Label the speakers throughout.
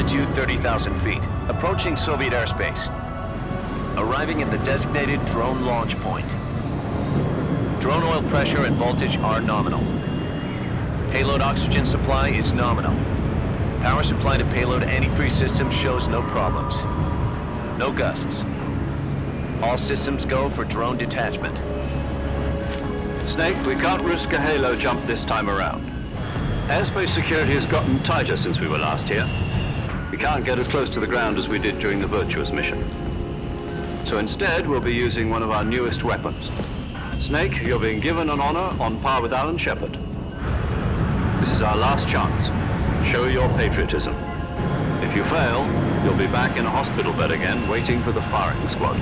Speaker 1: altitude 30,000 feet, approaching Soviet airspace. Arriving at the designated drone launch point. Drone oil pressure and voltage are nominal. Payload oxygen supply is nominal. Power supply to payload antifreeze system shows no problems. No gusts. All systems go for drone detachment.
Speaker 2: Snake, we can't risk a halo jump this time around. Airspace security has gotten tighter since we were last here. We can't get as close to the ground as we did during the Virtuous mission. So instead, we'll be using one of our newest weapons. Snake, you're being given an honor on par with Alan Shepard. This is our last chance. Show your patriotism. If you fail, you'll be back in a hospital bed again, waiting for the firing squad.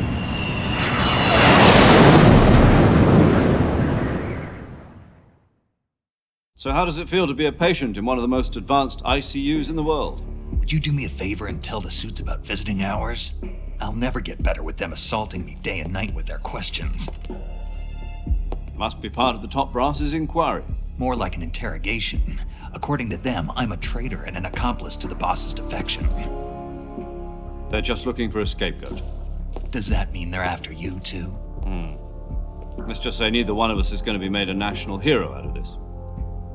Speaker 3: So how does it feel to be a patient in one of the most advanced ICUs in the world?
Speaker 4: Would you do me a favor and tell the suits about visiting hours? I'll never get better with them assaulting me day and night with their questions.
Speaker 3: Must be part of the top brass's inquiry.
Speaker 4: More like an interrogation. According to them, I'm a traitor and an accomplice to the boss's defection.
Speaker 3: They're just looking for a scapegoat.
Speaker 4: Does that mean they're after you, too?
Speaker 3: Let's just say neither one of us is going to be made a national hero out of this.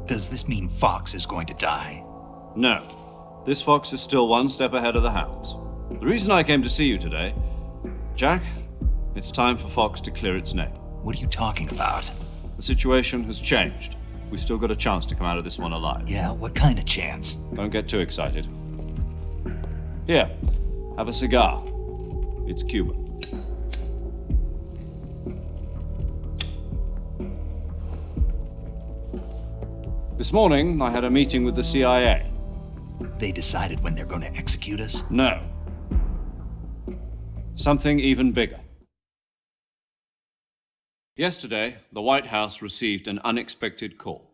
Speaker 4: Does this mean Fox is going to die?
Speaker 3: No. This fox is still one step ahead of the hounds. The reason I came to see you today, Jack, it's time for Fox to clear its name.
Speaker 4: What are you talking about?
Speaker 3: The situation has changed. We still got a chance to come out of this one alive.
Speaker 4: Yeah, what kind of chance?
Speaker 3: Don't get too excited. Here, have a cigar. It's Cuban. This morning, I had a meeting with the CIA.
Speaker 4: They decided when they're going to execute us?
Speaker 3: No. Something even bigger. Yesterday, the White House received an unexpected call.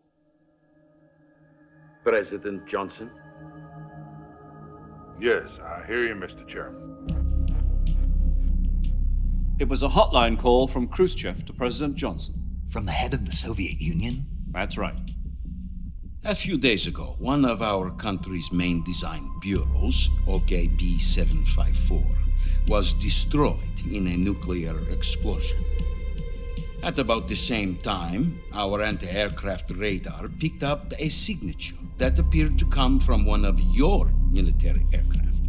Speaker 5: President Johnson?
Speaker 6: Yes, I hear you, Mr. Chairman.
Speaker 3: It was a hotline call from Khrushchev to President Johnson.
Speaker 4: From the head of the Soviet Union?
Speaker 3: That's right.
Speaker 7: A few days ago, one of our country's main design bureaus, OKB 754, was destroyed in a nuclear explosion. At about the same time, our anti-aircraft radar picked up a signature that appeared to come from one of your military aircraft.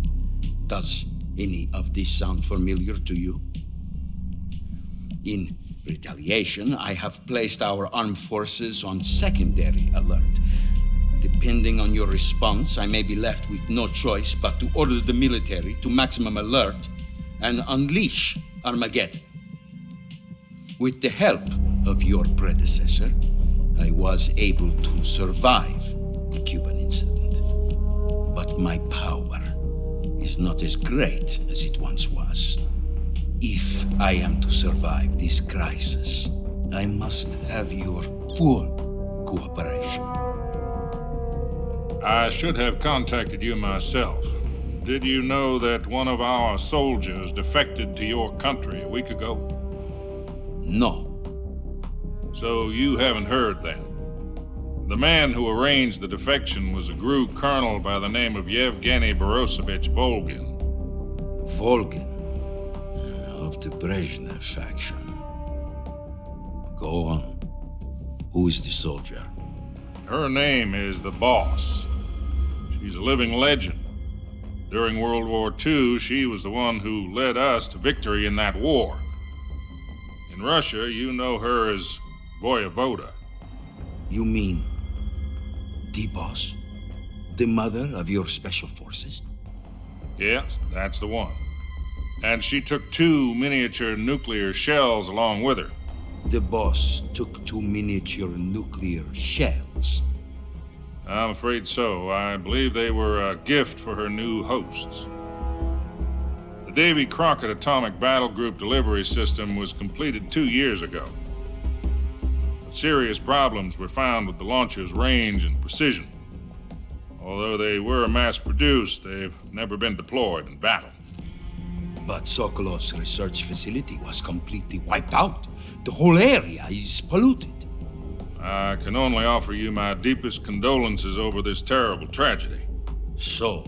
Speaker 7: Does any of this sound familiar to you? In retaliation, I have placed our armed forces on secondary alert. Depending on your response, I may be left with no choice but to order the military to maximum alert and unleash Armageddon. With the help of your predecessor, I was able to survive the Cuban incident. But my power is not as great as it once was. If I am to survive this crisis, I must have your full cooperation.
Speaker 6: I should have contacted you myself. Did you know that one of our soldiers defected to your country a week ago?
Speaker 7: No.
Speaker 6: So you haven't heard then. The man who arranged the defection was a GRU colonel by the name of Yevgeny Borosovich Volgin.
Speaker 7: Volgin, of the Brezhnev faction. Go on. Who is the soldier?
Speaker 6: Her name is the Boss. She's a living legend. During World War II, she was the one who led us to victory in that war. In Russia, you know her as Voyevoda.
Speaker 7: You mean the boss? The mother of your special forces?
Speaker 6: Yes, that's the one. And she took 2 miniature nuclear shells along with her.
Speaker 7: The boss took 2 miniature nuclear shells.
Speaker 6: I'm afraid so. I believe they were a gift for her new hosts. The Davy Crockett Atomic Battle Group delivery system was completed 2 years ago. But serious problems were found with the launcher's range and precision. Although they were mass-produced, they've never been deployed in battle.
Speaker 7: But Sokolov's research facility was completely wiped out. The whole area is polluted.
Speaker 6: I can only offer you my deepest condolences over this terrible tragedy.
Speaker 7: So,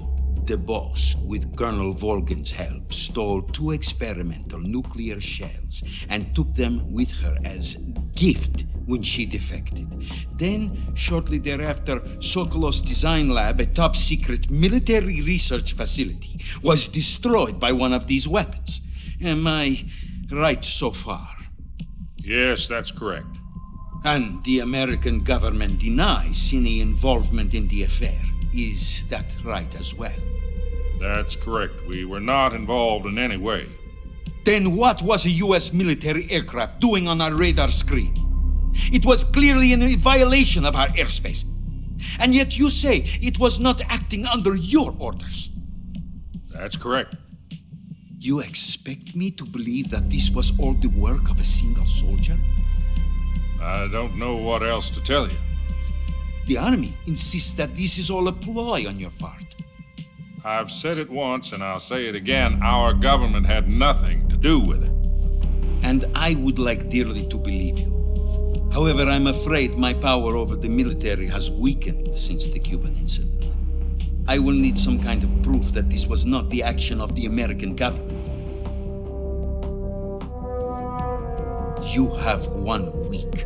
Speaker 7: The boss, with Colonel Volgin's help, stole 2 experimental nuclear shells and took them with her as gift when she defected. Then, shortly thereafter, Sokolov's design lab, a top-secret military research facility, was destroyed by one of these weapons. Am I right so far?
Speaker 6: Yes, that's correct.
Speaker 7: And the American government denies any involvement in the affair. Is that right as well?
Speaker 6: That's correct. We were not involved in any way.
Speaker 7: Then what was a U.S. military aircraft doing on our radar screen? It was clearly in violation of our airspace. And yet you say it was not acting under your orders.
Speaker 6: That's correct.
Speaker 7: You expect me to believe that this was all the work of a single soldier?
Speaker 6: I don't know what else to tell you.
Speaker 7: The army insists that this is all a ploy on your part.
Speaker 6: I've said it once and I'll say it again. Our government had nothing to do with it.
Speaker 7: And I would like dearly to believe you. However, I'm afraid my power over the military has weakened since the Cuban incident. I will need some kind of proof that this was not the action of the American government. You have 1 week.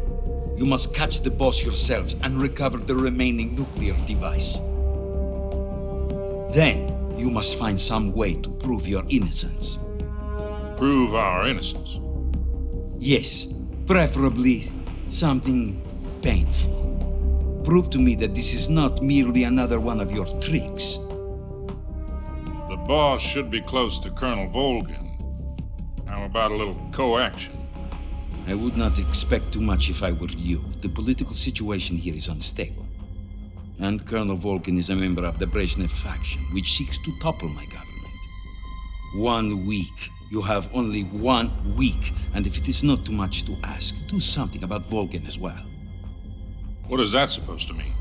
Speaker 7: You must catch the boss yourselves and recover the remaining nuclear device. Then, you must find some way to prove your innocence.
Speaker 6: Prove our innocence.
Speaker 7: Yes, preferably something painful. Prove to me that this is not merely another one of your tricks.
Speaker 6: The boss should be close to Colonel Volgin. How about a little co-action?
Speaker 7: I would not expect too much if I were you. The political situation here is unstable. And Colonel Volgin is a member of the Brezhnev faction, which seeks to topple my government. 1 week. You have only 1 week. And if it is not too much to ask, do something about Volgin as well.
Speaker 6: What is that supposed to mean?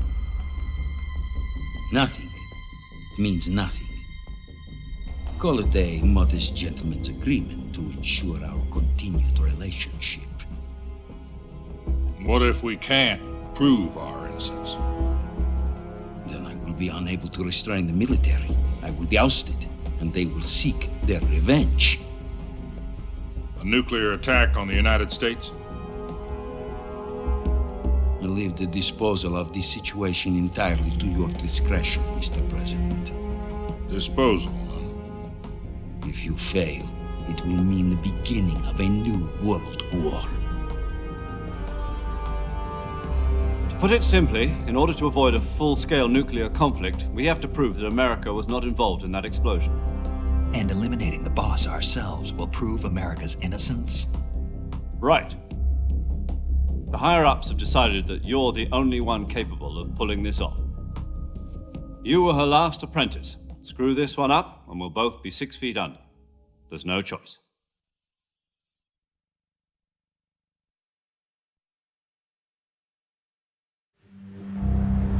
Speaker 7: Nothing. It means nothing. Call it a modest gentleman's agreement to ensure our continued relationship.
Speaker 6: What if we can't prove our innocence?
Speaker 7: Then I will be unable to restrain the military. I will be ousted, and they will seek their revenge.
Speaker 6: A nuclear attack on the United States?
Speaker 7: I leave the disposal of this situation entirely to your discretion, Mr. President.
Speaker 6: Disposal, huh?
Speaker 7: If you fail, it will mean the beginning of a new world war.
Speaker 3: To put it simply, in order to avoid a full-scale nuclear conflict, we have to prove that America was not involved in that explosion.
Speaker 4: And eliminating the boss ourselves will prove America's innocence?
Speaker 3: Right. The higher-ups have decided that you're the only one capable of pulling this off. You were her last apprentice. Screw this one up, and we'll both be 6 feet under. There's no choice.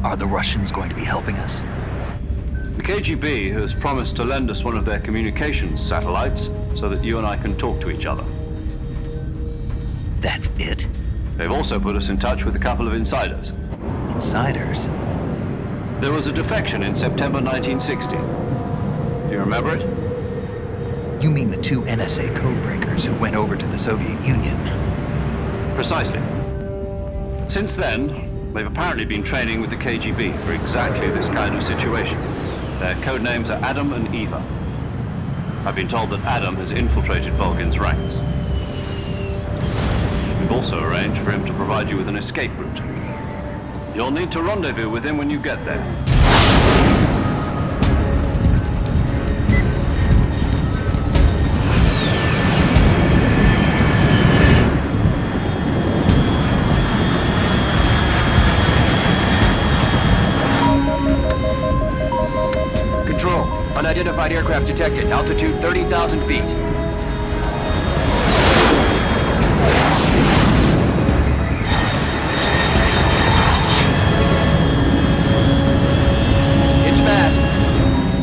Speaker 4: Are the Russians going to be helping us?
Speaker 2: The KGB has promised to lend us one of their communications satellites so that you and I can talk to each other.
Speaker 4: That's it?
Speaker 2: They've also put us in touch with a couple of insiders.
Speaker 4: Insiders?
Speaker 2: There was a defection in September 1960. Do you remember it?
Speaker 4: You mean the 2 NSA codebreakers who went over to the Soviet Union?
Speaker 2: Precisely. Since then, they've apparently been training with the KGB for exactly this kind of situation. Their code names are Adam and Eva. I've been told that Adam has infiltrated Volgin's ranks. We've also arranged for him to provide you with an escape route. You'll need to rendezvous with him when you get there.
Speaker 5: Control. Unidentified aircraft detected. Altitude 30,000 feet. It's fast.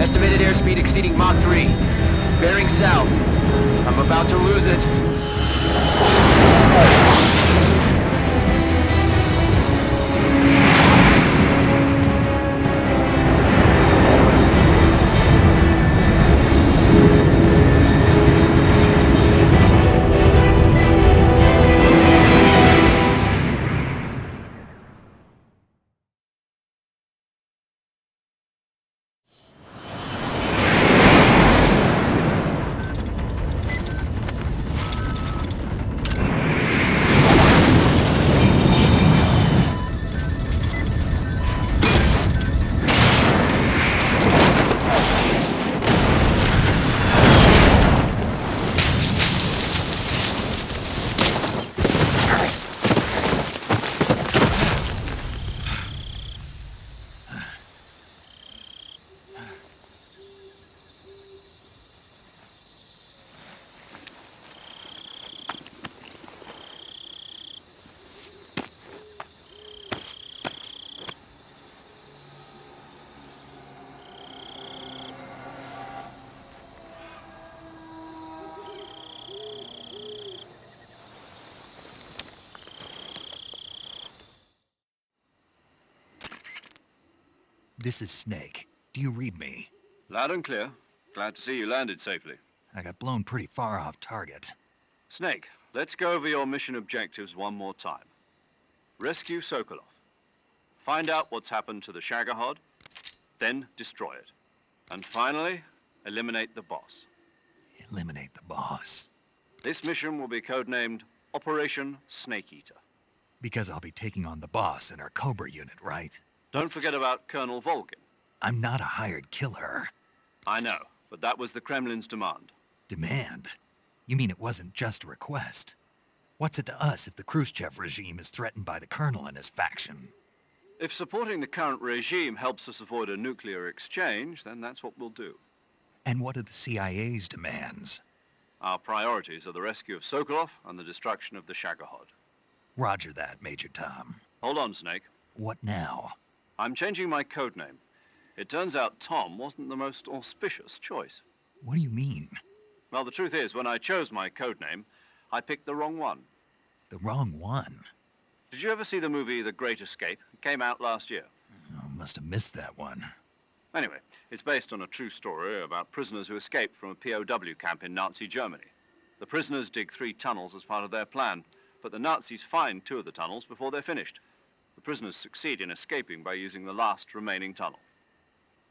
Speaker 5: Estimated airspeed exceeding Mach 3. Bearing south. I'm about to lose it.
Speaker 4: This is Snake. Do you read me?
Speaker 2: Loud and clear. Glad to see you landed safely.
Speaker 4: I got blown pretty far off target.
Speaker 2: Snake, let's go over your mission objectives one more time. Rescue Sokolov. Find out what's happened to the Shagohod, then destroy it. And finally, eliminate the boss.
Speaker 4: Eliminate the boss.
Speaker 2: This mission will be codenamed Operation Snake Eater.
Speaker 4: Because I'll be taking on the boss in our Cobra unit, right?
Speaker 2: Don't forget about Colonel Volgin.
Speaker 4: I'm not a hired killer.
Speaker 2: I know, but that was the Kremlin's demand.
Speaker 4: Demand? You mean it wasn't just a request? What's it to us if the Khrushchev regime is threatened by the Colonel and his faction?
Speaker 2: If supporting the current regime helps us avoid a nuclear exchange, then that's what we'll do.
Speaker 4: And what are the CIA's demands?
Speaker 2: Our priorities are the rescue of Sokolov and the destruction of the Shagohod.
Speaker 4: Roger that, Major Tom.
Speaker 2: Hold on, Snake.
Speaker 4: What now?
Speaker 2: I'm changing my codename. It turns out Tom wasn't the most auspicious choice.
Speaker 4: What do you mean?
Speaker 2: Well, the truth is, when I chose my codename, I picked the wrong one.
Speaker 4: The wrong one?
Speaker 2: Did you ever see the movie The Great Escape? It came out last year.
Speaker 4: Oh, must have missed that one.
Speaker 2: Anyway, it's based on a true story about prisoners who escaped from a POW camp in Nazi Germany. The prisoners dig 3 tunnels as part of their plan, but the Nazis find 2 of the tunnels before they're finished. The prisoners succeed in escaping by using the last remaining tunnel.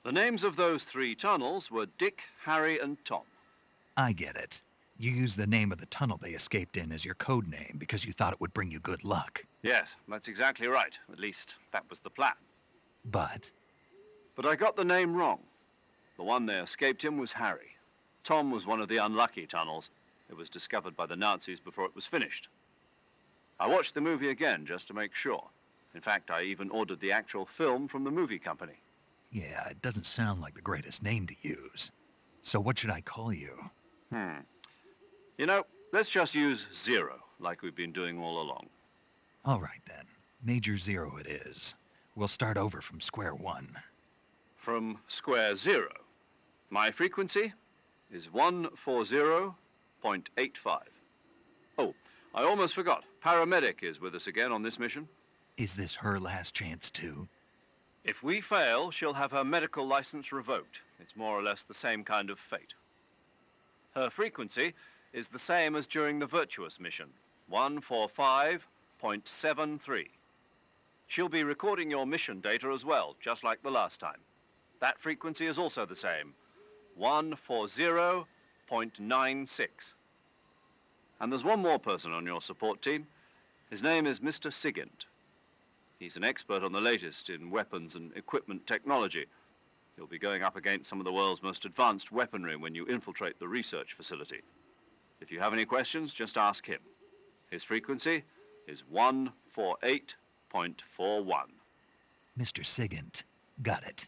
Speaker 2: The names of those 3 tunnels were Dick, Harry, and Tom.
Speaker 4: I get it. You used the name of the tunnel they escaped in as your code name because you thought it would bring you good luck.
Speaker 2: Yes, that's exactly right. At least, that was the plan.
Speaker 4: But
Speaker 2: But I got the name wrong. The one they escaped in was Harry. Tom was one of the unlucky tunnels. It was discovered by the Nazis before it was finished. I watched the movie again just to make sure. In fact, I even ordered the actual film from the movie company.
Speaker 4: yeah, it doesn't sound like the greatest name to use. So what should I call you?
Speaker 2: You know, let's just use Zero, like we've been doing all along.
Speaker 4: All right then. Major Zero it is. We'll start over from square one.
Speaker 2: From square 0. My frequency is 140.85. Oh, I almost forgot. Paramedic is with us again on this mission.
Speaker 4: Is this her last chance too?
Speaker 2: If we fail, she'll have her medical license revoked. It's more or less the same kind of fate. Her frequency is the same as during the Virtuous mission, 145.73. She'll be recording your mission data as well, just like the last time. That frequency is also the same, 140.96. And there's one more person on your support team. His name is Mr. Sigint. He's an expert on the latest in weapons and equipment technology. You'll be going up against some of the world's most advanced weaponry when you infiltrate the research facility. If you have any questions, just ask him. His frequency is 148.41.
Speaker 4: Mr. Sigint. Got it.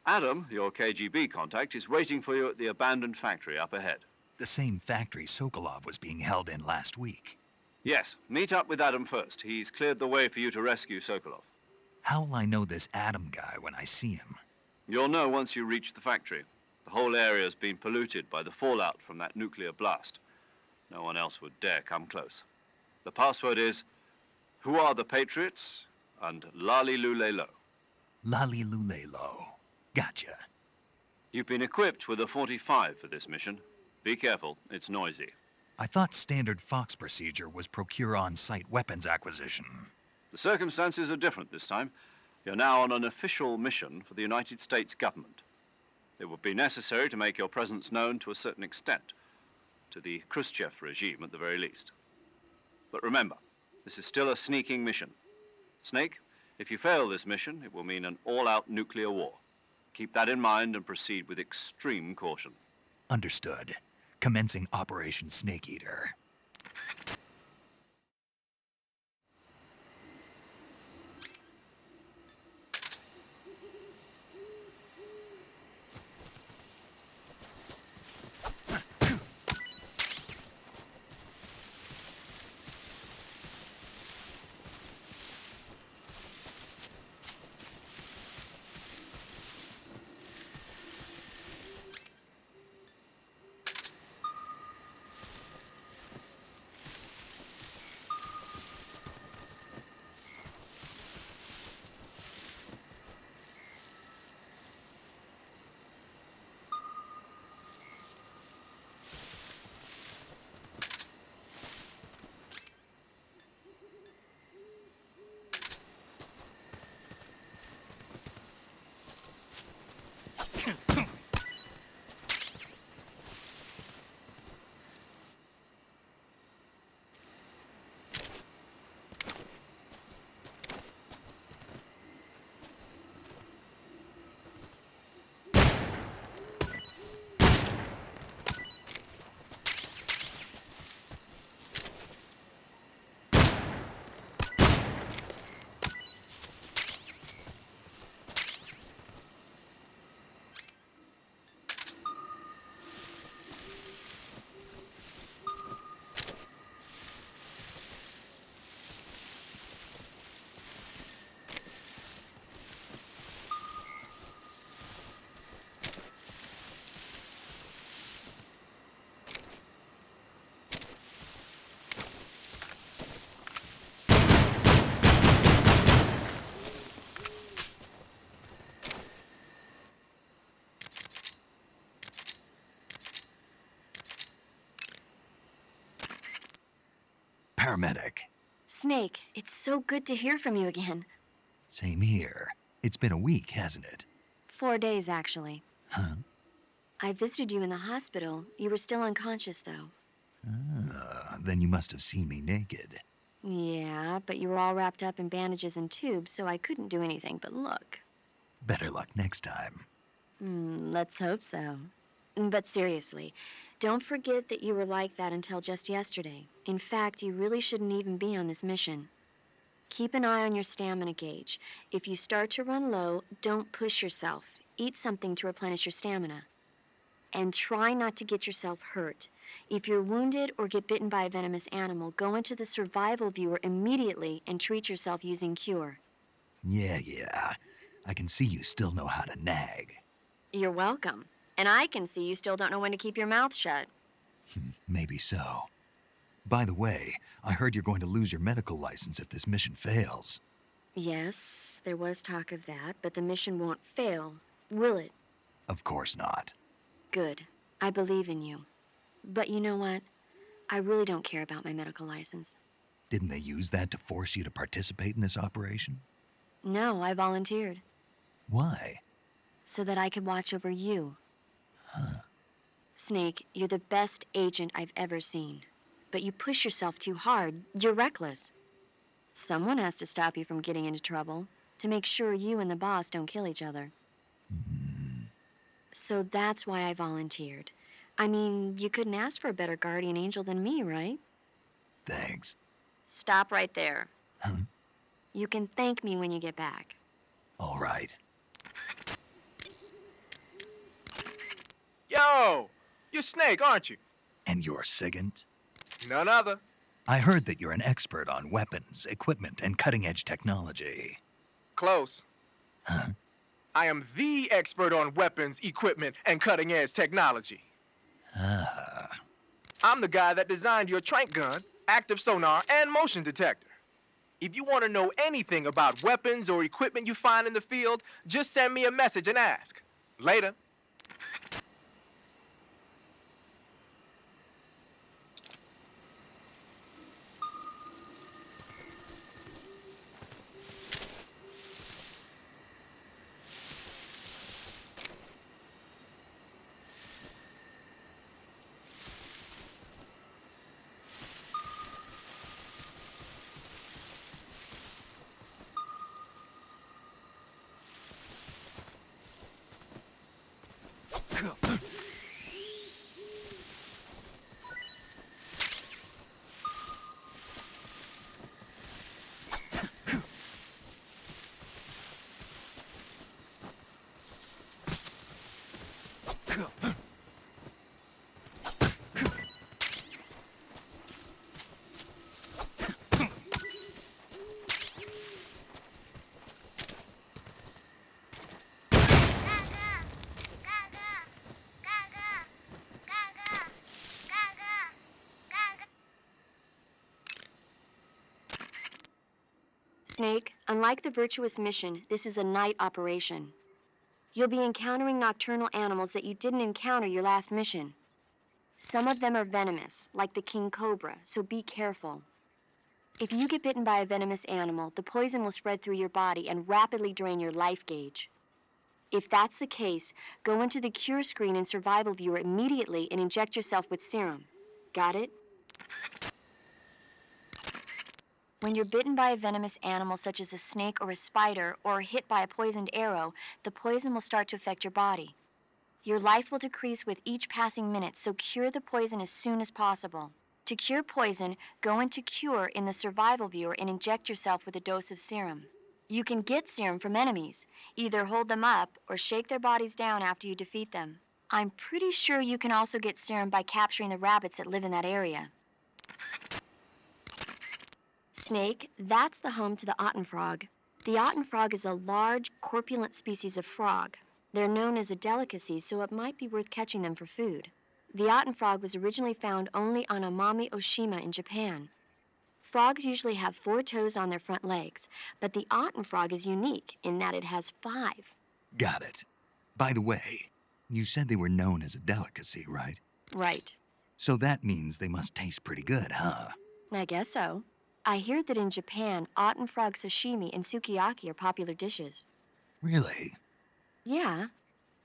Speaker 2: Adam, your KGB contact, is waiting for you at the abandoned factory up ahead.
Speaker 4: The same factory Sokolov was being held in last week.
Speaker 2: Yes, meet up with Adam first. He's cleared the way for you to rescue Sokolov.
Speaker 4: How'll I know this Adam guy when I see him?
Speaker 2: You'll know once you reach the factory. The whole area's been polluted by the fallout from that nuclear blast. No one else would dare come close. The password is, "Who are the Patriots?" and Lali Lulelo.
Speaker 4: Lali Lulelo. Gotcha.
Speaker 2: You've been equipped with a 45 for this mission. Be careful, it's noisy.
Speaker 4: I thought standard Fox procedure was procure on-site weapons acquisition.
Speaker 2: The circumstances are different this time. You're now on an official mission for the United States government. It would be necessary to make your presence known to a certain extent, to the Khrushchev regime at the very least. But remember, this is still a sneaking mission. Snake, if you fail this mission, it will mean an all-out nuclear war. Keep that in mind and proceed with extreme caution.
Speaker 4: Understood. Commencing Operation Snake Eater. paramedic.
Speaker 8: Snake, it's so good to hear from you again.
Speaker 4: Same here. It's been a week, hasn't it?
Speaker 8: 4 days, actually.
Speaker 4: Huh?
Speaker 8: I visited you in the hospital. You were still unconscious, though.
Speaker 4: Then you must have seen me naked.
Speaker 8: Yeah, but you were all wrapped up in bandages and tubes, so I couldn't do anything but look.
Speaker 4: Better luck next time.
Speaker 8: Let's hope so. But seriously, don't forget that you were like that until just yesterday. In fact, you really shouldn't even be on this mission. Keep an eye on your stamina gauge. If you start to run low, don't push yourself. Eat something to replenish your stamina. And try not to get yourself hurt. If you're wounded or get bitten by a venomous animal, go into the survival viewer immediately and treat yourself using Cure.
Speaker 4: Yeah. I can see you still know how to nag.
Speaker 8: You're welcome. And I can see you still don't know when to keep your mouth shut.
Speaker 4: Maybe so. By the way, I heard you're going to lose your medical license if this mission fails.
Speaker 8: Yes, there was talk of that, but the mission won't fail, will it?
Speaker 4: Of course not.
Speaker 8: Good. I believe in you. But you know what? I really don't care about my medical license.
Speaker 4: Didn't they use that to force you to participate in this operation?
Speaker 8: No, I volunteered.
Speaker 4: Why?
Speaker 8: So that I could watch over you.
Speaker 4: Huh.
Speaker 8: Snake, you're the best agent I've ever seen. But you push yourself too hard. You're reckless. Someone has to stop you from getting into trouble, to make sure you and the boss don't kill each other. So that's why I volunteered. I mean, you couldn't ask for a better guardian angel than me, right?
Speaker 4: Thanks.
Speaker 8: Stop right there.
Speaker 4: Huh?
Speaker 8: You can thank me when you get back.
Speaker 4: All right.
Speaker 5: Yo! You're Snake, aren't you?
Speaker 4: And you're Sigint?
Speaker 5: None other.
Speaker 4: I heard that you're an expert on weapons, equipment, and cutting-edge technology.
Speaker 5: Close.
Speaker 4: Huh?
Speaker 5: I am the expert on weapons, equipment, and cutting-edge technology.
Speaker 4: Ah.
Speaker 5: I'm the guy that designed your trank gun, active sonar, and motion detector. If you want to know anything about weapons or equipment you find in the field, just send me a message and ask. Later.
Speaker 8: Snake, unlike the Virtuous mission, this is a night operation. You'll be encountering nocturnal animals that you didn't encounter your last mission. Some of them are venomous, like the king cobra, so be careful. If you get bitten by a venomous animal, the poison will spread through your body and rapidly drain your life gauge. If that's the case, go into the cure screen and survival viewer immediately and inject yourself with serum. Got it? When you're bitten by a venomous animal such as a snake or a spider, or hit by a poisoned arrow, the poison will start to affect your body. Your life will decrease with each passing minute, so cure the poison as soon as possible. To cure poison, go into Cure in the survival viewer and inject yourself with a dose of serum. You can get serum from enemies. Either hold them up or shake their bodies down after you defeat them. I'm pretty sure you can also get serum by capturing the rabbits that live in that area. Snake, that's the home to the Otten frog. The Otten frog is a large, corpulent species of frog. They're known as a delicacy, so it might be worth catching them for food. The Otten frog was originally found only on Amami Oshima in Japan. Frogs usually have 4 toes on their front legs, but the Otten frog is unique in that it has 5.
Speaker 4: Got it. By the way, you said they were known as a delicacy, right?
Speaker 8: Right.
Speaker 4: So that means they must taste pretty good, huh?
Speaker 8: I guess so. I hear that in Japan, Otten frog sashimi and sukiyaki are popular dishes.
Speaker 4: Really?
Speaker 8: Yeah.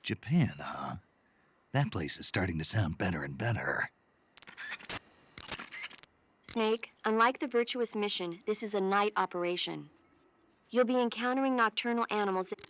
Speaker 4: Japan, huh? That place is starting to sound better and better.
Speaker 8: Snake, unlike the Virtuous Mission, this is a night operation. You'll be encountering nocturnal animals that...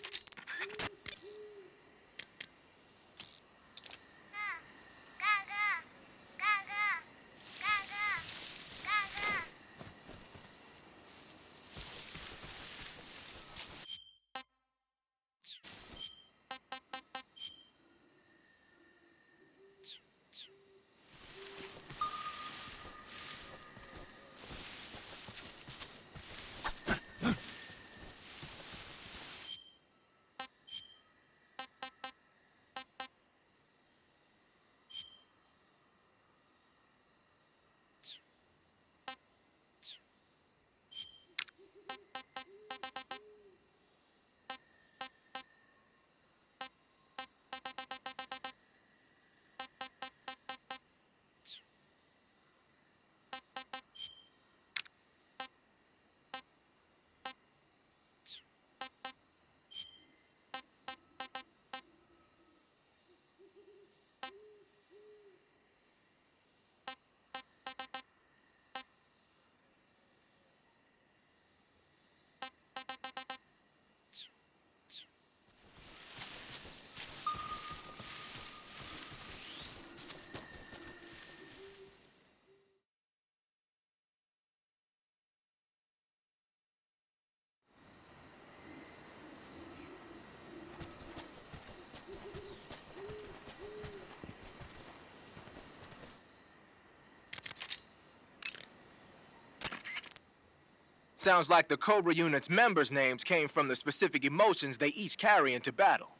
Speaker 5: Sounds like the Cobra Unit's members' names came from the specific emotions they each carry into battle.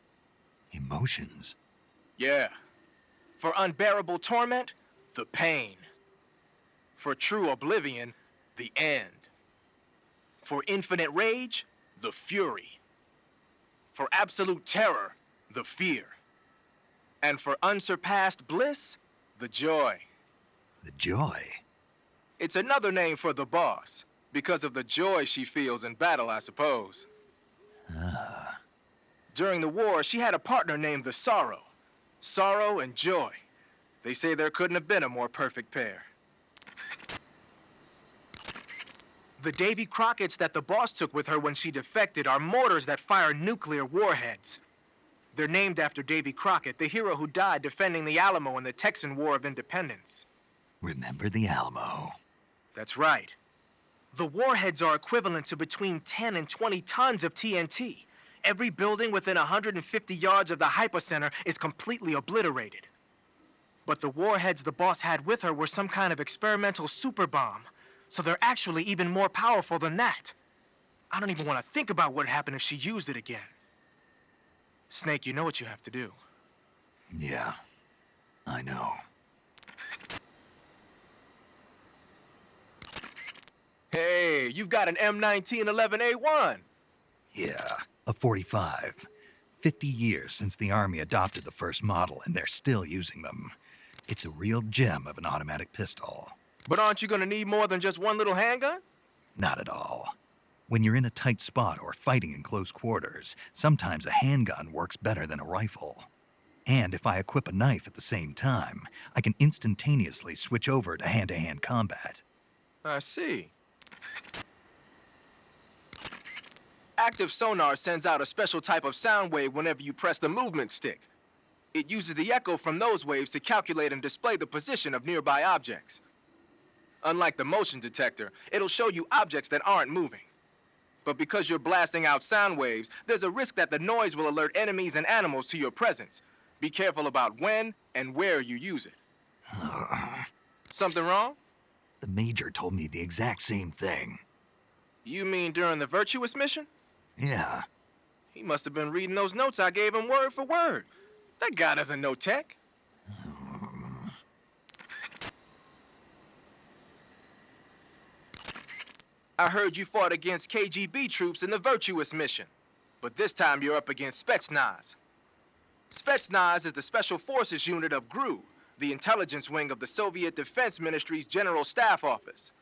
Speaker 4: Emotions?
Speaker 5: Yeah. For unbearable torment, the pain. For true oblivion, the end. For infinite rage, the fury. For absolute terror, the fear. And for unsurpassed bliss, the joy.
Speaker 4: The joy?
Speaker 5: It's another name for the boss, because of the joy she feels in battle, I suppose.
Speaker 4: Ah.
Speaker 5: During the war, she had a partner named the Sorrow. Sorrow and joy. They say there couldn't have been a more perfect pair. The Davy Crockett's that the boss took with her when she defected are mortars that fire nuclear warheads. They're named after Davy Crockett, the hero who died defending the Alamo in the Texan War of Independence.
Speaker 4: Remember the Alamo.
Speaker 5: That's right. The warheads are equivalent to between 10 and 20 tons of TNT. Every building within 150 yards of the hypocenter is completely obliterated. But the warheads the boss had with her were some kind of experimental super bomb, so they're actually even more powerful than that. I don't even want to think about what happened if she used it again. Snake, you know what you have to do.
Speaker 4: Yeah, I know.
Speaker 5: Hey, you've got an M1911A1.
Speaker 4: Yeah, a 45. 50 years since the Army adopted the first model, and they're still using them. It's a real gem of an automatic pistol.
Speaker 5: But aren't you gonna need more than just one little handgun?
Speaker 4: Not at all. When you're in a tight spot or fighting in close quarters, sometimes a handgun works better than a rifle. And if I equip a knife at the same time, I can instantaneously switch over to hand-to-hand combat.
Speaker 5: I see. Active sonar sends out a special type of sound wave whenever you press the movement stick. It uses the echo from those waves to calculate and display the position of nearby objects. Unlike the motion detector, it'll show you objects that aren't moving. But because you're blasting out sound waves, there's a risk that the noise will alert enemies and animals to your presence. Be careful about when and where you use it. Something wrong?
Speaker 4: The Major told me the exact same thing.
Speaker 5: You mean during the Virtuous mission?
Speaker 4: Yeah.
Speaker 5: He must have been reading those notes I gave him word for word. That guy doesn't know tech. I heard you fought against KGB troops in the Virtuous mission. But this time you're up against Spetsnaz. Spetsnaz is the Special Forces unit of GRU, the intelligence wing of the Soviet Defense Ministry's General Staff Office.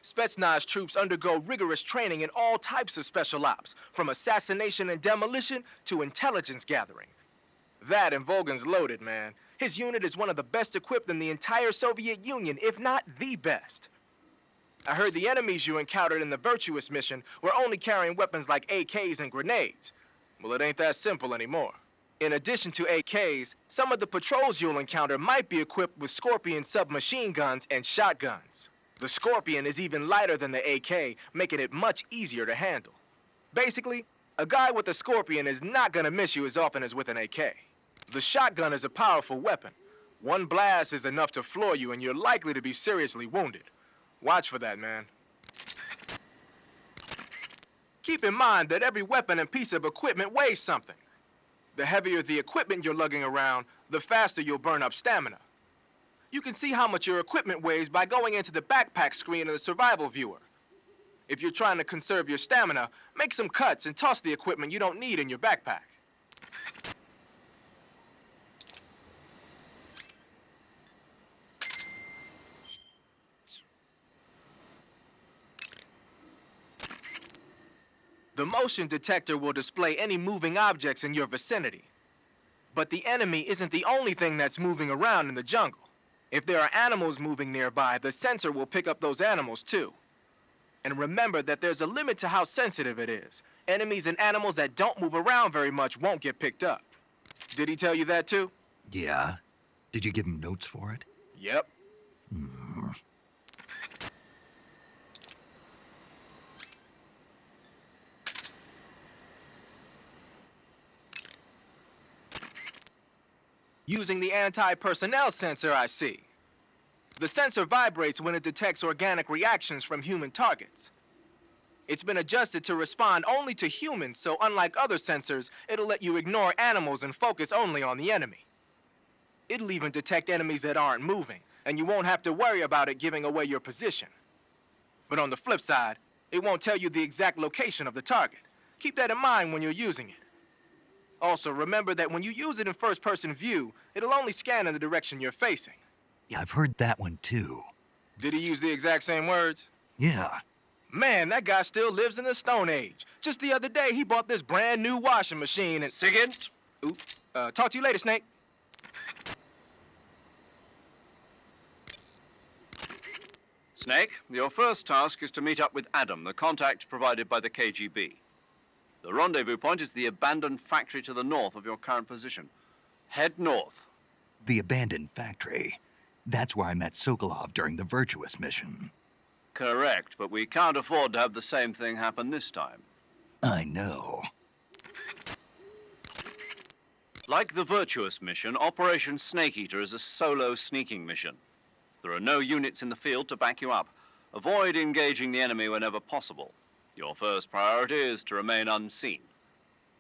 Speaker 5: Spetsnaz troops undergo rigorous training in all types of special ops, from assassination and demolition to intelligence gathering. That and Volgan's loaded, man. His unit is one of the best equipped in the entire Soviet Union, if not the best. I heard the enemies you encountered in the Virtuous mission were only carrying weapons like AKs and grenades. Well, it ain't that simple anymore. In addition to AKs, some of the patrols you'll encounter might be equipped with Scorpion submachine guns and shotguns. The Scorpion is even lighter than the AK, making it much easier to handle. Basically, a guy with a Scorpion is not gonna miss you as often as with an AK. The shotgun is a powerful weapon. One blast is enough to floor you, and you're likely to be seriously wounded. Watch for that, man. Keep in mind that every weapon and piece of equipment weighs something. The heavier the equipment you're lugging around, the faster you'll burn up stamina. You can see how much your equipment weighs by going into the backpack screen in the survival viewer. If you're trying to conserve your stamina, make some cuts and toss the equipment you don't need in your backpack. The motion detector will display any moving objects in your vicinity. But the enemy isn't the only thing that's moving around in the jungle. If there are animals moving nearby, the sensor will pick up those animals too. And remember that there's a limit to how sensitive it is. Enemies and animals that don't move around very much won't get picked up. Did he tell you that too?
Speaker 4: Yeah. Did you give him notes for it?
Speaker 5: Yep. Using the anti-personnel sensor, I see. The sensor vibrates when it detects organic reactions from human targets. It's been adjusted to respond only to humans, so unlike other sensors, it'll let you ignore animals and focus only on the enemy. It'll even detect enemies that aren't moving, and you won't have to worry about it giving away your position. But on the flip side, it won't tell you the exact location of the target. Keep that in mind when you're using it. Also, remember that when you use it in first-person view, it'll only scan in the direction you're facing.
Speaker 4: Yeah, I've heard that one too.
Speaker 5: Did he use the exact same words?
Speaker 4: Yeah.
Speaker 5: Man, that guy still lives in the Stone Age. Just the other day, he bought this brand new washing machine and...
Speaker 2: Sigint?
Speaker 5: Oop. Talk to you later, Snake.
Speaker 2: Snake, your first task is to meet up with Adam, the contact provided by the KGB. The rendezvous point is the abandoned factory to the north of your current position. Head north.
Speaker 4: The abandoned factory. That's where I met Sokolov during the Virtuous mission.
Speaker 2: Correct, but we can't afford to have the same thing happen this time.
Speaker 4: I know.
Speaker 2: Like the Virtuous mission, Operation Snake Eater is a solo sneaking mission. There are no units in the field to back you up. Avoid engaging the enemy whenever possible. Your first priority is to remain unseen.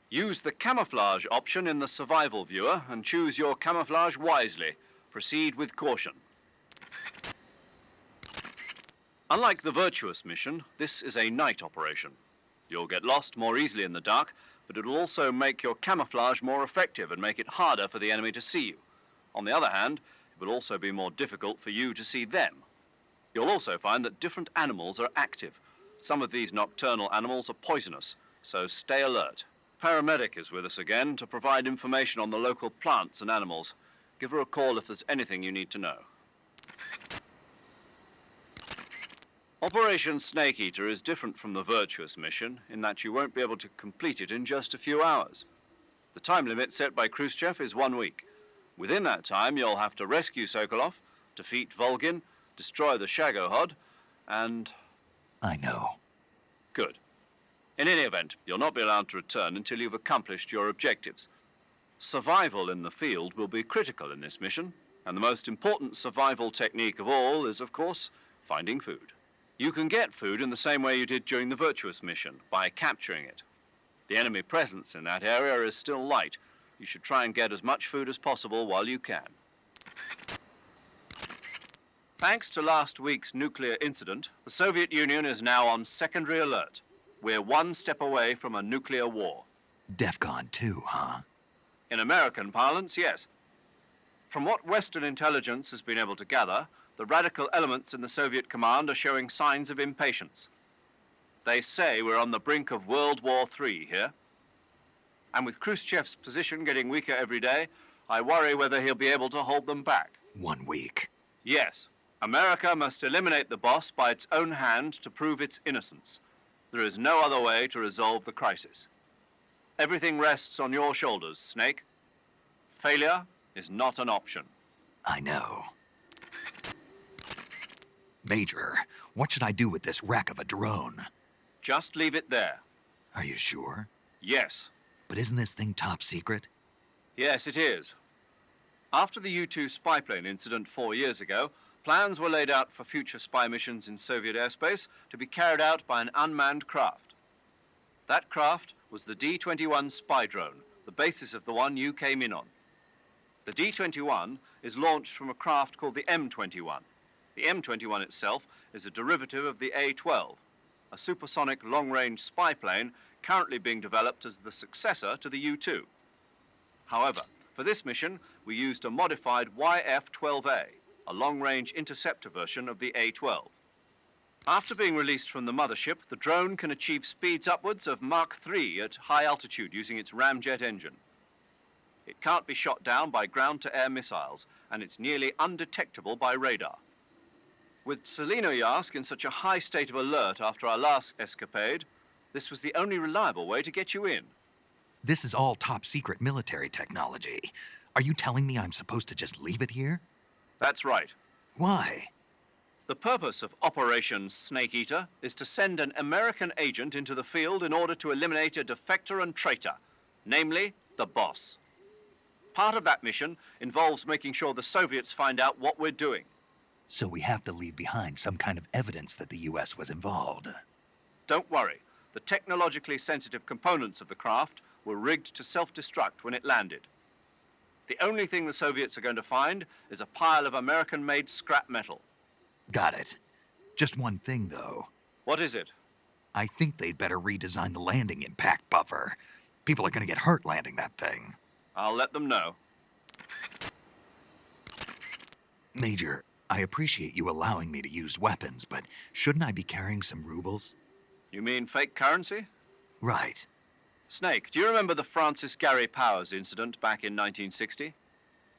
Speaker 2: Use the camouflage option in the survival viewer and choose your camouflage wisely. Proceed with caution. Unlike the Virtuous mission, this is a night operation. You'll get lost more easily in the dark, but it will also make your camouflage more effective and make it harder for the enemy to see you. On the other hand, it will also be more difficult for you to see them. You'll also find that different animals are active. Some of these nocturnal animals are poisonous, so stay alert. Paramedic is with us again to provide information on the local plants and animals. Give her a call if there's anything you need to know. Operation Snake Eater is different from the Virtuous mission in that you won't be able to complete it in just a few hours. The time limit set by Khrushchev is 1 week. Within that time, you'll have to rescue Sokolov, defeat Volgin, destroy the Shagohod, and...
Speaker 4: I know.
Speaker 2: Good. In any event, you'll not be allowed to return until you've accomplished your objectives. Survival in the field will be critical in this mission, and the most important survival technique of all is, of course, finding food. You can get food in the same way you did during the Virtuous mission, by capturing it. The enemy presence in that area is still light. You should try and get as much food as possible while you can. Thanks to last week's nuclear incident, the Soviet Union is now on secondary alert. We're one step away from a nuclear war.
Speaker 4: DEFCON 2, huh?
Speaker 2: In American parlance, yes. From what Western intelligence has been able to gather, the radical elements in the Soviet command are showing signs of impatience. They say we're on the brink of World War III here. And with Khrushchev's position getting weaker every day, I worry whether he'll be able to hold them back.
Speaker 4: 1 week.
Speaker 2: Yes, America must eliminate the boss by its own hand to prove its innocence. There is no other way to resolve the crisis. Everything rests on your shoulders, Snake. Failure is not an option.
Speaker 4: I know. Major, what should I do with this wreck of a drone?
Speaker 2: Just leave it there.
Speaker 4: Are you sure?
Speaker 2: Yes.
Speaker 4: But isn't this thing top secret?
Speaker 2: Yes, it is. After the U-2 spy plane incident 4 years ago, plans were laid out for future spy missions in Soviet airspace to be carried out by an unmanned craft. That craft was the D-21 spy drone, the basis of the one you came in on. The D-21 is launched from a craft called the M-21. The M-21 itself is a derivative of the A-12, a supersonic long-range spy plane currently being developed as the successor to the U-2. However, for this mission, we used a modified YF-12A, a long-range interceptor version of the A-12. After being released from the mothership, the drone can achieve speeds upwards of Mach 3 at high altitude using its ramjet engine. It can't be shot down by ground-to-air missiles, and it's nearly undetectable by radar. With Selinoyarsk in such a high state of alert after our last escapade, this was the only reliable way to get you in.
Speaker 4: This is all top secret military technology. Are you telling me I'm supposed to just leave it here?
Speaker 2: That's right.
Speaker 4: Why?
Speaker 2: The purpose of Operation Snake Eater is to send an American agent into the field in order to eliminate a defector and traitor, namely the boss. Part of that mission involves making sure the Soviets find out what we're doing.
Speaker 4: So we have to leave behind some kind of evidence that the U.S. was involved.
Speaker 2: Don't worry. The technologically sensitive components of the craft were rigged to self-destruct when it landed. The only thing the Soviets are going to find is a pile of American-made scrap metal.
Speaker 4: Got it. Just one thing, though.
Speaker 2: What is it?
Speaker 4: I think they'd better redesign the landing impact buffer. People are going to get hurt landing that thing.
Speaker 2: I'll let them know.
Speaker 4: Major, I appreciate you allowing me to use weapons, but shouldn't I be carrying some rubles?
Speaker 2: You mean fake currency?
Speaker 4: Right.
Speaker 2: Snake, do you remember the Francis Gary Powers incident back in 1960?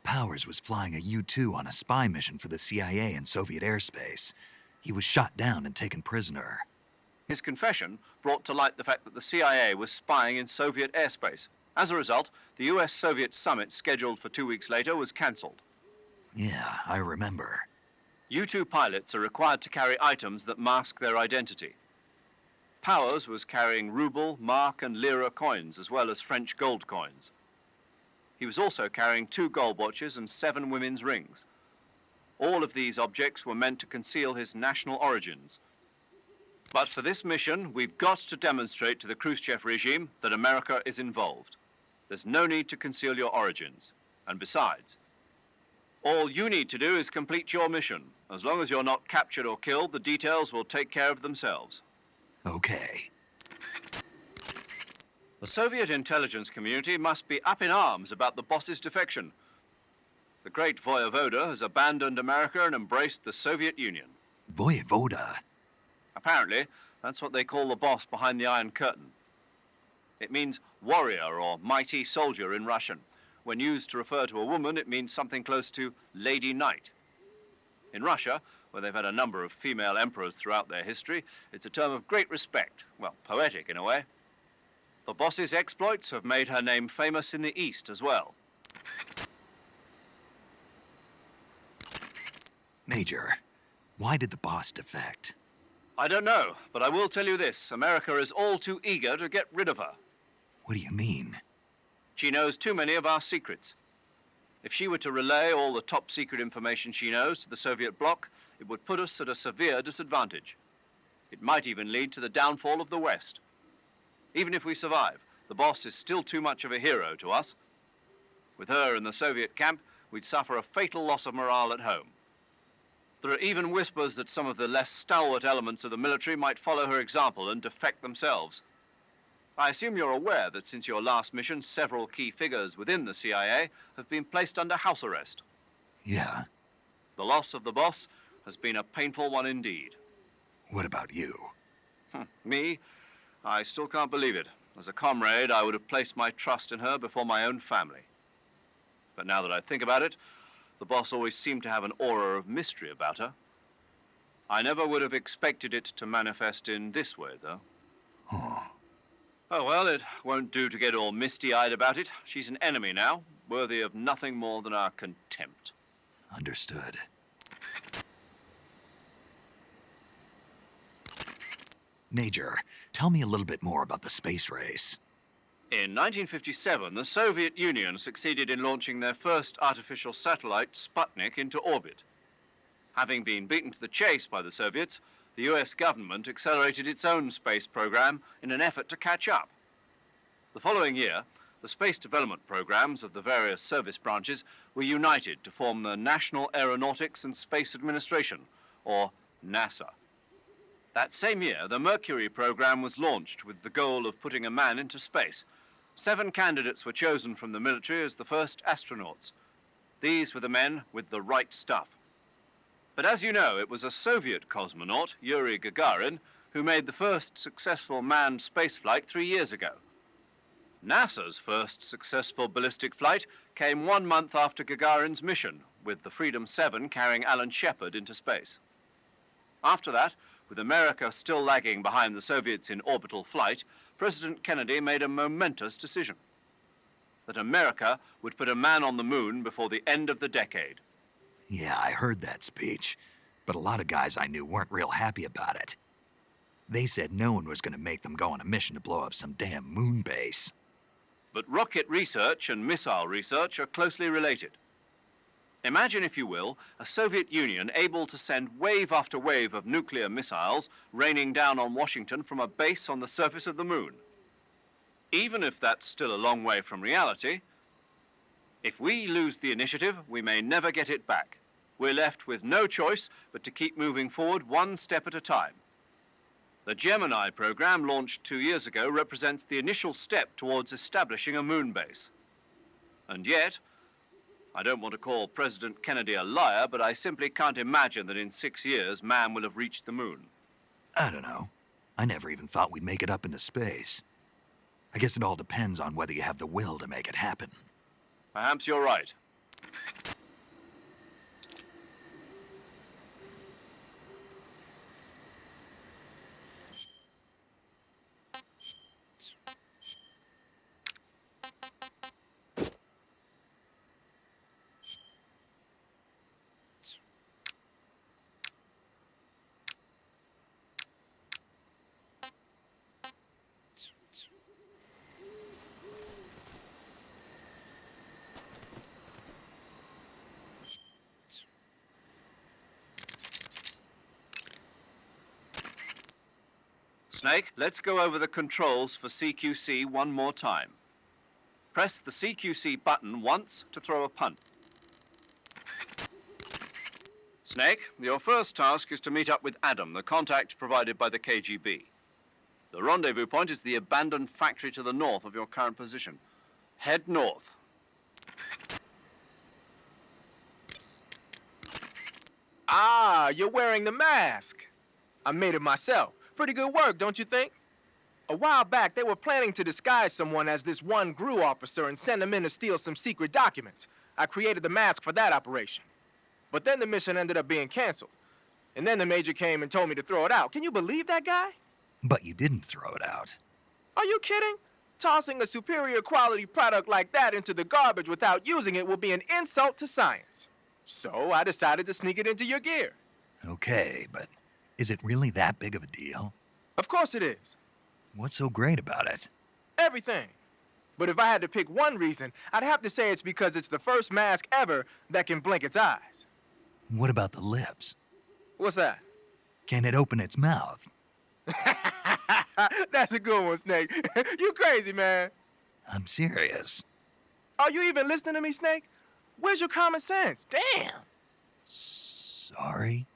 Speaker 4: Powers was flying a U-2 on a spy mission for the CIA in Soviet airspace. He was shot down and taken prisoner.
Speaker 2: His confession brought to light the fact that the CIA was spying in Soviet airspace. As a result, the US-Soviet summit scheduled for 2 weeks later was cancelled.
Speaker 4: Yeah, I remember.
Speaker 2: U-2 pilots are required to carry items that mask their identity. Powers was carrying ruble, mark, and lira coins, as well as French gold coins. He was also carrying 2 gold watches and 7 women's rings. All of these objects were meant to conceal his national origins. But for this mission, we've got to demonstrate to the Khrushchev regime that America is involved. There's no need to conceal your origins. And besides, all you need to do is complete your mission. As long as you're not captured or killed, the details will take care of themselves.
Speaker 4: Okay.
Speaker 2: The Soviet intelligence community must be up in arms about the boss's defection. The great Voyevoda has abandoned America and embraced the Soviet Union.
Speaker 4: Voyevoda?
Speaker 2: Apparently, that's what they call the boss behind the Iron Curtain. It means warrior or mighty soldier in Russian. When used to refer to a woman, it means something close to Lady Knight. In Russia, where they've had a number of female emperors throughout their history, it's a term of great respect. Well, poetic in a way. The boss's exploits have made her name famous in the East as well.
Speaker 4: Major, why did the boss defect?
Speaker 2: I don't know, but I will tell you this. America is all too eager to get rid of her.
Speaker 4: What do you mean?
Speaker 2: She knows too many of our secrets. If she were to relay all the top-secret information she knows to the Soviet bloc, it would put us at a severe disadvantage. It might even lead to the downfall of the West. Even if we survive, the boss is still too much of a hero to us. With her in the Soviet camp, we'd suffer a fatal loss of morale at home. There are even whispers that some of the less stalwart elements of the military might follow her example and defect themselves. I assume you're aware that since your last mission, several key figures within the CIA have been placed under house arrest.
Speaker 4: Yeah.
Speaker 3: The loss of the boss has been a painful one indeed.
Speaker 4: What about you?
Speaker 3: Me? I still can't believe it. As a comrade, I would have placed my trust in her before my own family. But now that I think about it, the boss always seemed to have an aura of mystery about her. I never would have expected it to manifest in this way, though. Oh, well, it won't do to get all misty-eyed about it. She's an enemy now, worthy of nothing more than our contempt.
Speaker 4: Understood. Major, tell me a little bit more about the space race.
Speaker 3: In 1957, the Soviet Union succeeded in launching their first artificial satellite, Sputnik, into orbit. Having been beaten to the chase by the Soviets, the US government accelerated its own space program in an effort to catch up. The following year, the space development programs of the various service branches were united to form the National Aeronautics and Space Administration, or NASA. That same year, the Mercury program was launched with the goal of putting a man into space. 7 candidates were chosen from the military as the first astronauts. These were the men with the right stuff. But as you know, it was a Soviet cosmonaut, Yuri Gagarin, who made the first successful manned spaceflight 3 years ago. NASA's first successful ballistic flight came 1 month after Gagarin's mission, with the Freedom 7 carrying Alan Shepard into space. After that, with America still lagging behind the Soviets in orbital flight, President Kennedy made a momentous decision: that America would put a man on the moon before the end of the decade.
Speaker 4: Yeah, I heard that speech, but a lot of guys I knew weren't real happy about it. They said no one was going to make them go on a mission to blow up some damn moon base.
Speaker 3: But rocket research and missile research are closely related. Imagine, if you will, a Soviet Union able to send wave after wave of nuclear missiles raining down on Washington from a base on the surface of the moon. Even if that's still a long way from reality, if we lose the initiative, we may never get it back. We're left with no choice but to keep moving forward 1 step at a time. The Gemini program, launched 2 years ago, represents the initial step towards establishing a moon base. And yet, I don't want to call President Kennedy a liar, but I simply can't imagine that in 6 years man will have reached the moon.
Speaker 4: I don't know. I never even thought we'd make it up into space. I guess it all depends on whether you have the will to make it happen.
Speaker 3: Perhaps you're right. Snake, let's go over the controls for CQC one more time. Press the CQC button once to throw a punt. Snake, your first task is to meet up with Adam, the contact provided by the KGB. The rendezvous point is the abandoned factory to the north of your current position. Head north.
Speaker 5: Ah, you're wearing the mask. I made it myself. Pretty good work, don't you think? A while back, they were planning to disguise someone as this one GRU officer and send him in to steal some secret documents. I created the mask for that operation. But then the mission ended up being canceled. And then the major came and told me to throw it out. Can you believe that guy?
Speaker 4: But you didn't throw it out.
Speaker 5: Are you kidding? Tossing a superior quality product like that into the garbage without using it will be an insult to science. So I decided to sneak it into your gear.
Speaker 4: Okay, but is it really that big of a deal?
Speaker 5: Of course it is.
Speaker 4: What's so great about it?
Speaker 5: Everything. But if I had to pick one reason, I'd have to say it's because it's the first mask ever that can blink its eyes.
Speaker 4: What about the lips?
Speaker 5: What's that?
Speaker 4: Can it open its mouth?
Speaker 5: That's a good one, Snake. You crazy, man.
Speaker 4: I'm serious.
Speaker 5: Are you even listening to me, Snake? Where's your common sense? Damn.
Speaker 4: Sorry?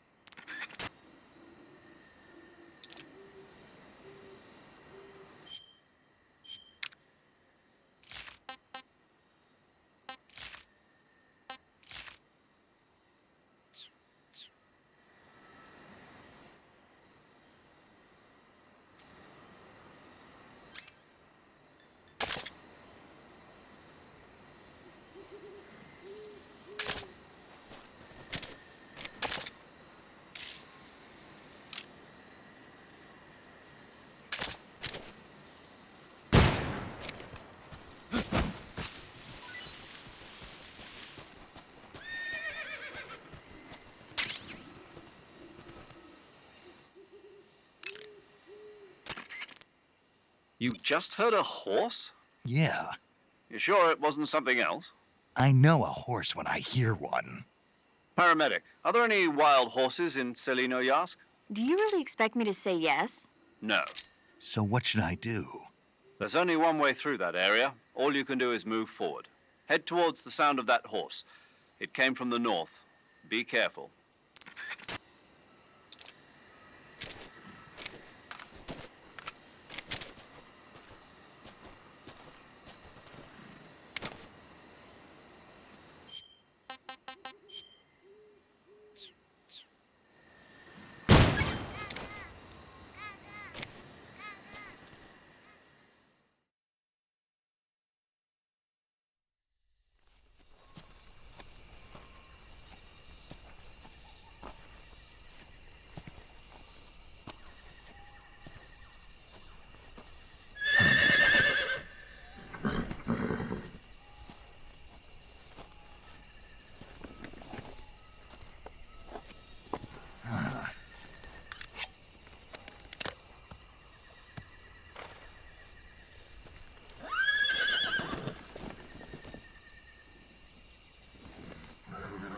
Speaker 2: You just heard a horse?
Speaker 4: Yeah,
Speaker 2: You sure it wasn't something else?
Speaker 4: I know a horse when I hear one.
Speaker 2: Paramedic, are there any wild horses in Selinoyarsk?
Speaker 8: Do you really expect me to say yes?
Speaker 2: No.
Speaker 4: So what should I do?
Speaker 2: There's only one way through that area. All you can do is move forward. Head towards the sound of that horse. It came from the north. Be careful.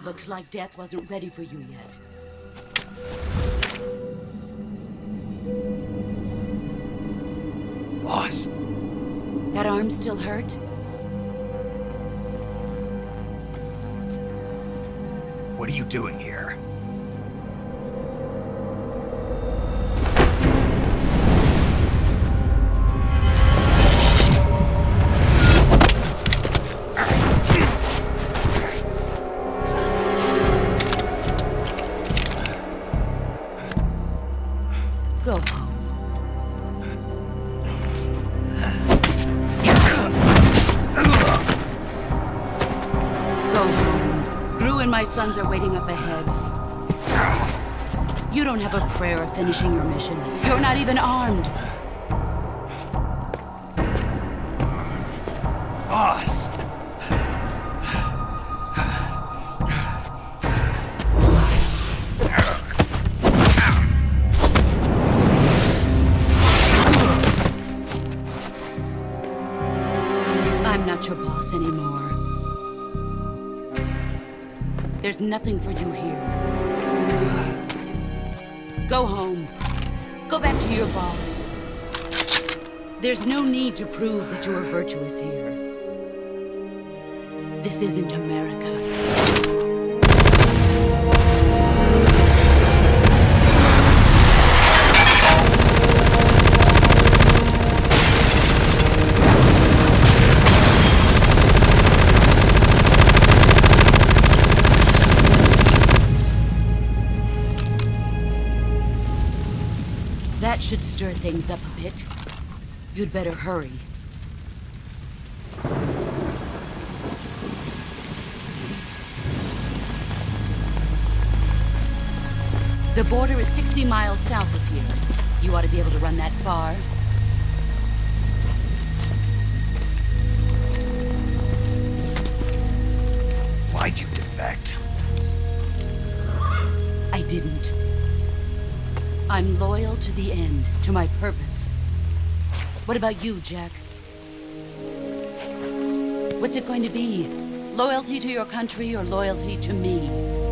Speaker 9: Looks like death wasn't ready for you yet.
Speaker 4: Boss,
Speaker 9: That arm still hurt?
Speaker 4: what are you doing here?
Speaker 9: Go home. Go home. Gru and my sons are waiting up ahead. You don't have a prayer of finishing your mission. You're not even armed.
Speaker 4: Boss!
Speaker 9: I'm not your boss anymore. There's nothing for you here. Go home. Go back to your boss. There's no need to prove that you are virtuous here. This isn't America. That should stir things up a bit. You'd better hurry. The border is 60 miles south of here. You ought to be able to run that far.
Speaker 4: Why'd you defect?
Speaker 9: I didn't. I'm loyal to the end, to my purpose. What about you, Jack? What's it going to be? Loyalty to your country or loyalty to me?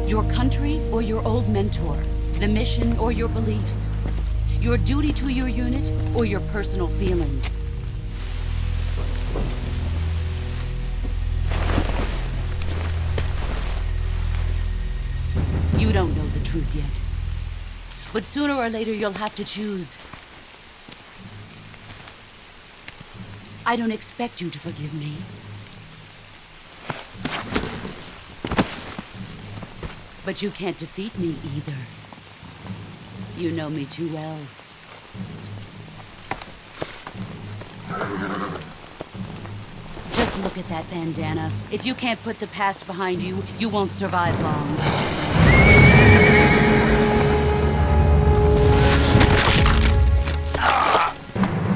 Speaker 9: Your country or your old mentor? The mission or your beliefs? Your duty to your unit or your personal feelings? You don't know the truth yet. But sooner or later, you'll have to choose. I don't expect you to forgive me. But you can't defeat me either. You know me too well. Just look at that bandana. If you can't put the past behind you, you won't survive long.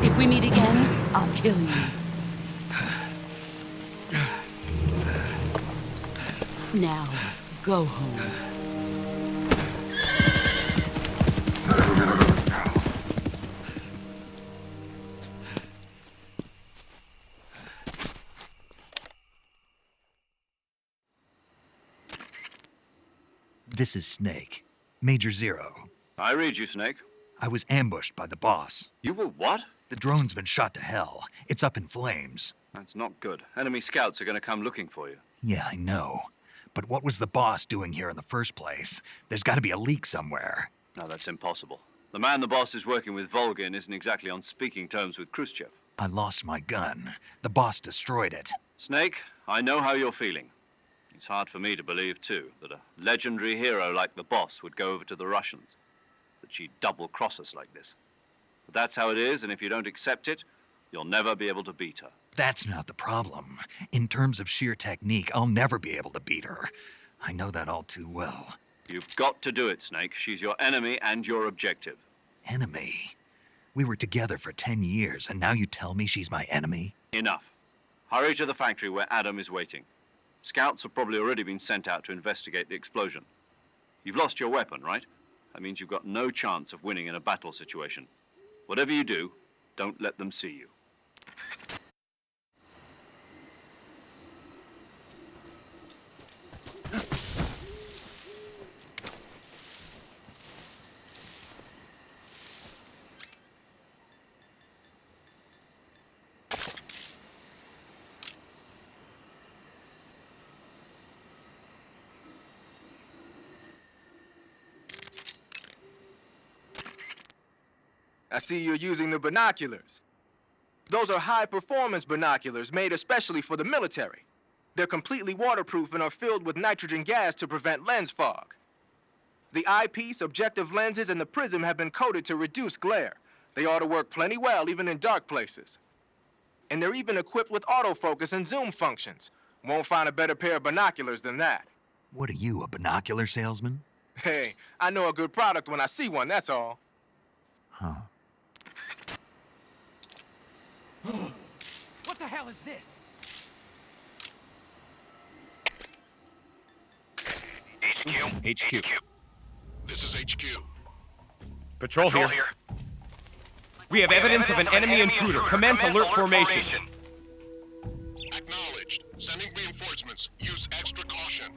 Speaker 9: If we meet again, I'll kill you. Now, go home.
Speaker 4: This is Snake. Major Zero.
Speaker 2: I read you, Snake.
Speaker 4: I was ambushed by the boss.
Speaker 2: You were what?
Speaker 4: The drone's been shot to hell. It's up in flames.
Speaker 2: That's not good. Enemy scouts are going to come looking for you.
Speaker 4: Yeah, I know. But what was the boss doing here in the first place? There's got to be a leak somewhere.
Speaker 2: No, that's impossible. The man the boss is working with, Volgin, isn't exactly on speaking terms with Khrushchev.
Speaker 4: I lost my gun. The boss destroyed it.
Speaker 2: Snake, I know how you're feeling. It's hard for me to believe, too, that a legendary hero like the boss would go over to the Russians. That she'd double-cross us like this. But that's how it is, and if you don't accept it, you'll never be able to beat her.
Speaker 4: That's not the problem. In terms of sheer technique, I'll never be able to beat her. I know that all too well.
Speaker 2: You've got to do it, Snake. She's your enemy and your objective.
Speaker 4: Enemy? We were together for 10 years, and now you tell me she's my enemy?
Speaker 2: Enough. Hurry to the factory where Adam is waiting. Scouts have probably already been sent out to investigate the explosion. You've lost your weapon, right? That means you've got no chance of winning in a battle situation. Whatever you do, don't let them see you.
Speaker 5: I see you're using the binoculars. Those are high-performance binoculars made especially for the military. They're completely waterproof and are filled with nitrogen gas to prevent lens fog. The eyepiece, objective lenses, and the prism have been coated to reduce glare. They ought to work plenty well, even in dark places. And they're even equipped with autofocus and zoom functions. Won't find a better pair of binoculars than that.
Speaker 4: What are you, a binocular salesman?
Speaker 5: Hey, I know a good product when I see one, that's all.
Speaker 4: Huh.
Speaker 10: What the hell is this?
Speaker 11: HQ.
Speaker 12: This is HQ.
Speaker 11: Patrol here. We have evidence of an enemy intruder. Commence alert formation.
Speaker 12: Acknowledged. Sending reinforcements. Use extra caution.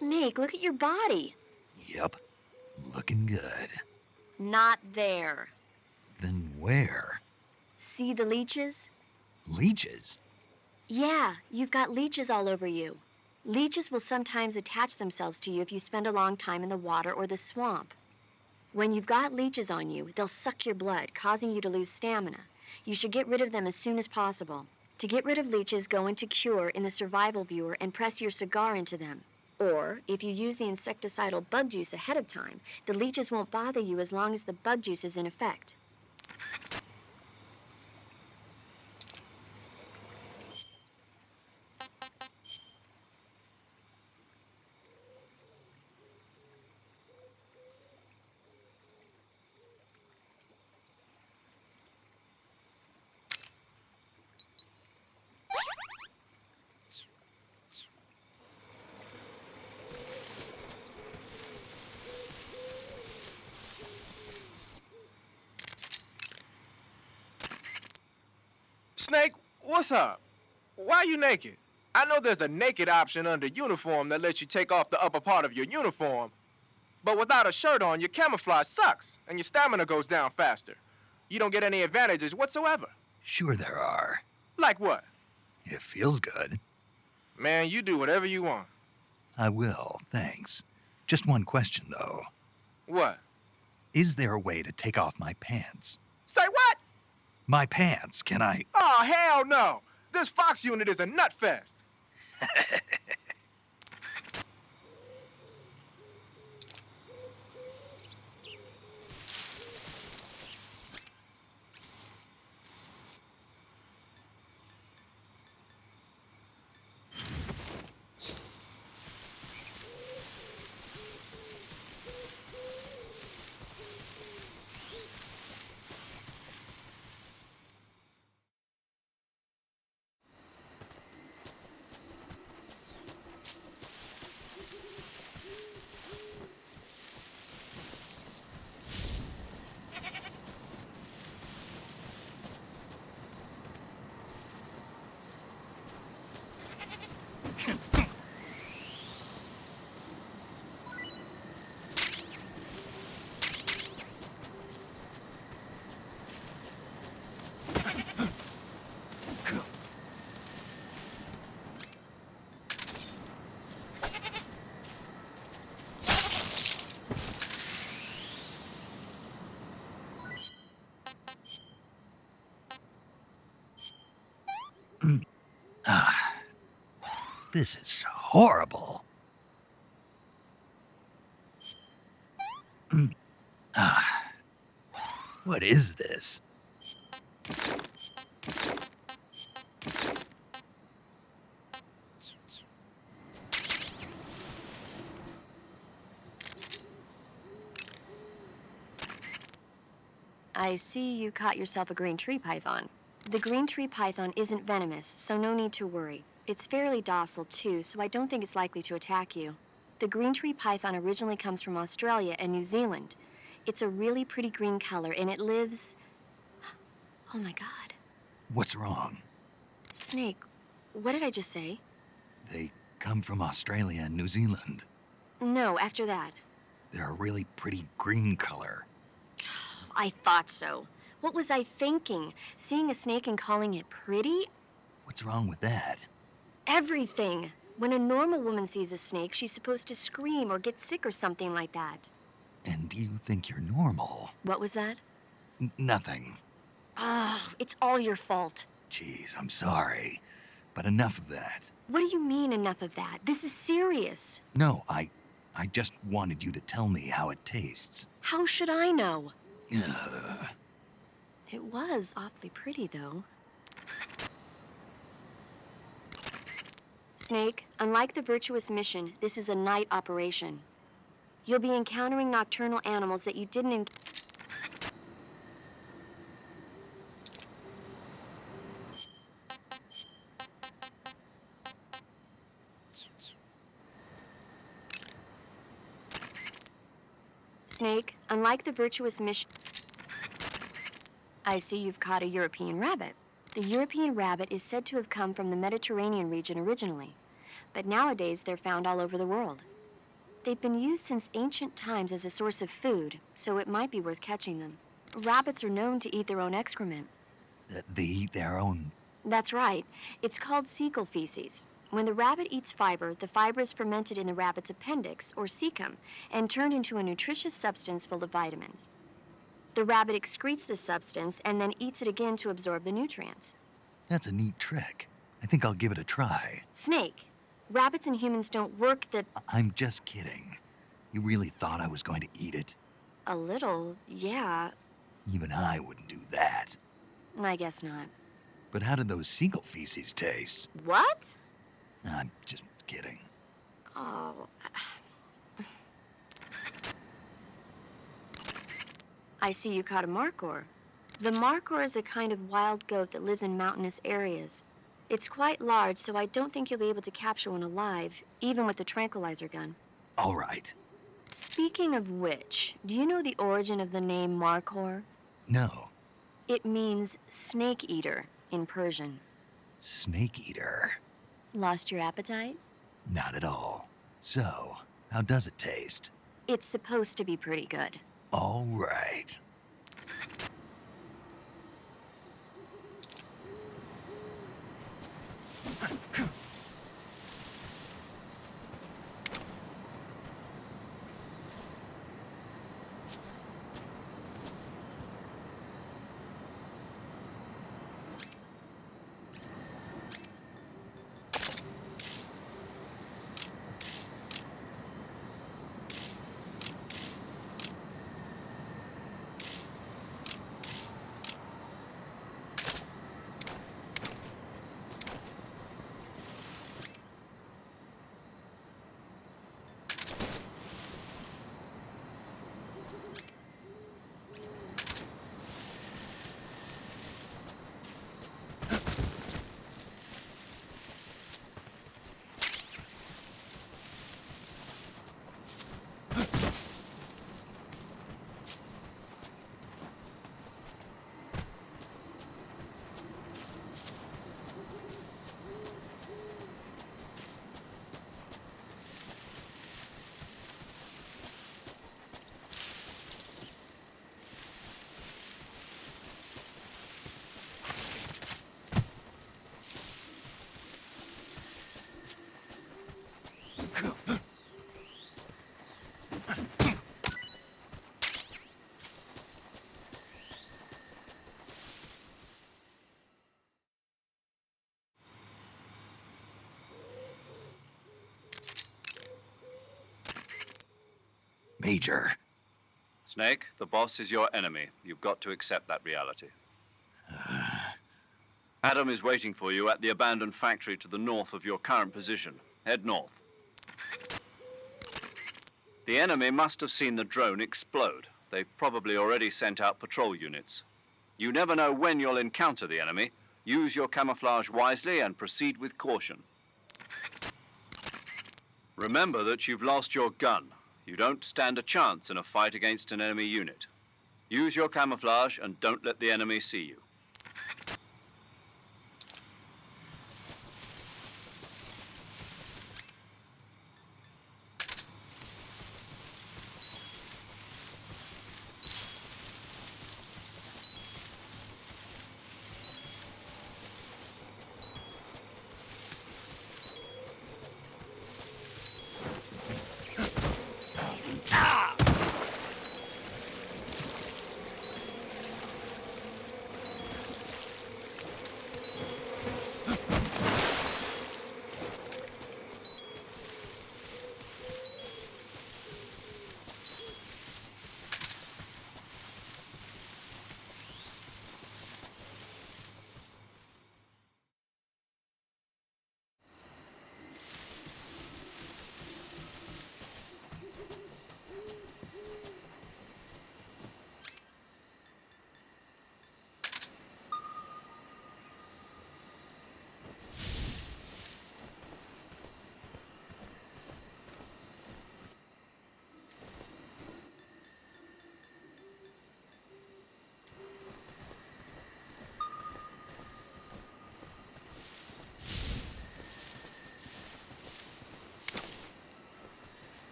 Speaker 8: Snake, look at your body.
Speaker 4: Yep. Looking good.
Speaker 8: Not there.
Speaker 4: Then where?
Speaker 8: See the leeches?
Speaker 4: Leeches?
Speaker 8: Yeah, you've got leeches all over you. Leeches will sometimes attach themselves to you if you spend a long time in the water or the swamp. When you've got leeches on you, they'll suck your blood, causing you to lose stamina. You should get rid of them as soon as possible. To get rid of leeches, go into Cure in the survival viewer and press your cigar into them. Or, if you use the insecticidal bug juice ahead of time, the leeches won't bother you as long as the bug juice is in effect.
Speaker 5: Snake, what's up? Why are you naked? I know there's a naked option under uniform that lets you take off the upper part of your uniform, but without a shirt on, your camouflage sucks, and your stamina goes down faster. You don't get any advantages whatsoever.
Speaker 4: Sure there are.
Speaker 5: Like what?
Speaker 4: It feels good.
Speaker 5: Man, you do whatever you want.
Speaker 4: I will, thanks. Just one question, though.
Speaker 5: What?
Speaker 4: Is there a way to take off my pants?
Speaker 5: Say what?
Speaker 4: My pants, can I?
Speaker 5: Oh, hell no! This Fox unit is a nut fest.
Speaker 4: This is horrible. What is this?
Speaker 8: I see you caught yourself a green tree python. The green tree python isn't venomous, so no need to worry. It's fairly docile, too, so I don't think it's likely to attack you. The green tree python originally comes from Australia and New Zealand. It's a really pretty green color, and it lives... Oh my god.
Speaker 4: What's wrong?
Speaker 8: Snake, what did I just say?
Speaker 4: They come from Australia and New Zealand.
Speaker 8: No, after that.
Speaker 4: They're a really pretty green color.
Speaker 8: I thought so. What was I thinking? Seeing a snake and calling it pretty?
Speaker 4: What's wrong with that?
Speaker 8: Everything. When a normal woman sees a snake, she's supposed to scream or get sick or something like that.
Speaker 4: And you think you're normal?
Speaker 8: What was that?
Speaker 4: Nothing.
Speaker 8: Ah, it's all your fault.
Speaker 4: Jeez, I'm sorry. But enough of that.
Speaker 8: What do you mean, enough of that? This is serious.
Speaker 4: No, I just wanted you to tell me how it tastes.
Speaker 8: How should I know?
Speaker 4: Ugh.
Speaker 8: It was awfully pretty, though. Snake, unlike the Virtuous mission, this is a night operation. You'll be encountering nocturnal animals that you didn't Snake, unlike the Virtuous mission... I see you've caught a European rabbit. The European rabbit is said to have come from the Mediterranean region originally, but nowadays they're found all over the world. They've been used since ancient times as a source of food, so it might be worth catching them. Rabbits are known to eat their own excrement.
Speaker 4: They eat their own...
Speaker 8: That's right. It's called cecal feces. When the rabbit eats fiber, the fiber is fermented in the rabbit's appendix, or cecum, and turned into a nutritious substance full of vitamins. The rabbit excretes this substance and then eats it again to absorb the nutrients.
Speaker 4: That's a neat trick. I think I'll give it a try.
Speaker 8: Snake, Rabbits and humans don't work the...
Speaker 4: I'm just kidding. You really thought I was going to eat it?
Speaker 8: A little, yeah.
Speaker 4: Even I wouldn't do that.
Speaker 8: I guess not.
Speaker 4: But how did those seagull feces taste?
Speaker 8: What?
Speaker 4: I'm just kidding.
Speaker 8: Oh... I see you caught a markhor. The markhor is a kind of wild goat that lives in mountainous areas. It's quite large, so I don't think you'll be able to capture one alive, even with the tranquilizer gun.
Speaker 4: All right.
Speaker 8: Speaking of which, do you know the origin of the name markhor?
Speaker 4: No.
Speaker 8: It means snake eater in Persian.
Speaker 4: Snake eater?
Speaker 8: Lost your appetite?
Speaker 4: Not at all. So, how does it taste?
Speaker 8: It's supposed to be pretty good.
Speaker 4: All right. Major.
Speaker 3: Snake, the boss is your enemy. You've got to accept that reality. Adam is waiting for you at the abandoned factory to the north of your current position. Head north. The enemy must have seen the drone explode. They've probably already sent out patrol units. You never know when you'll encounter the enemy. Use your camouflage wisely and proceed with caution. Remember that you've lost your gun. You don't stand a chance in a fight against an enemy unit. Use your camouflage and don't let the enemy see you.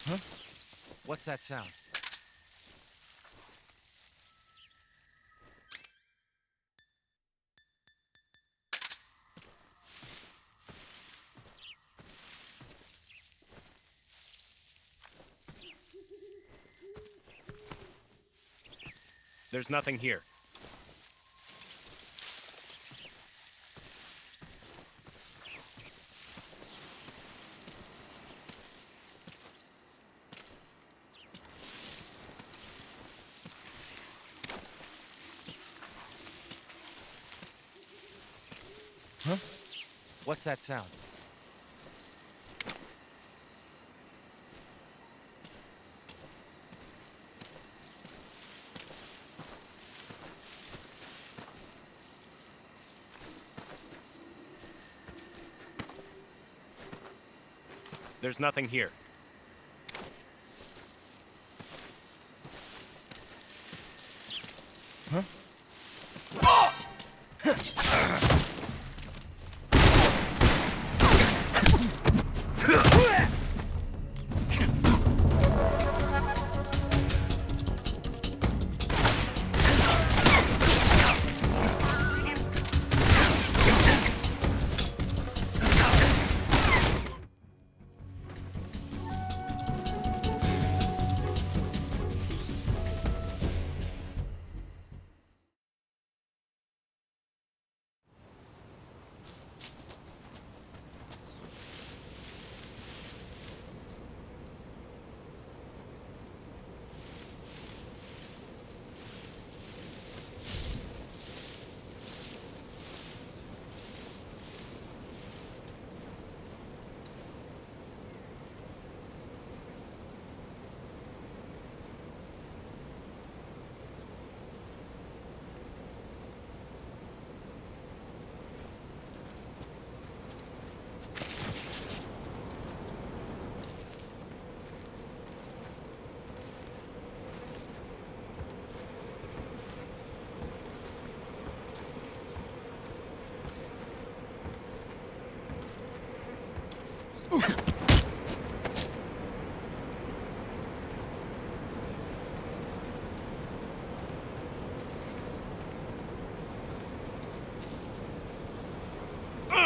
Speaker 11: Huh? What's that sound? There's nothing here. Huh? What's that sound? There's nothing here. Huh?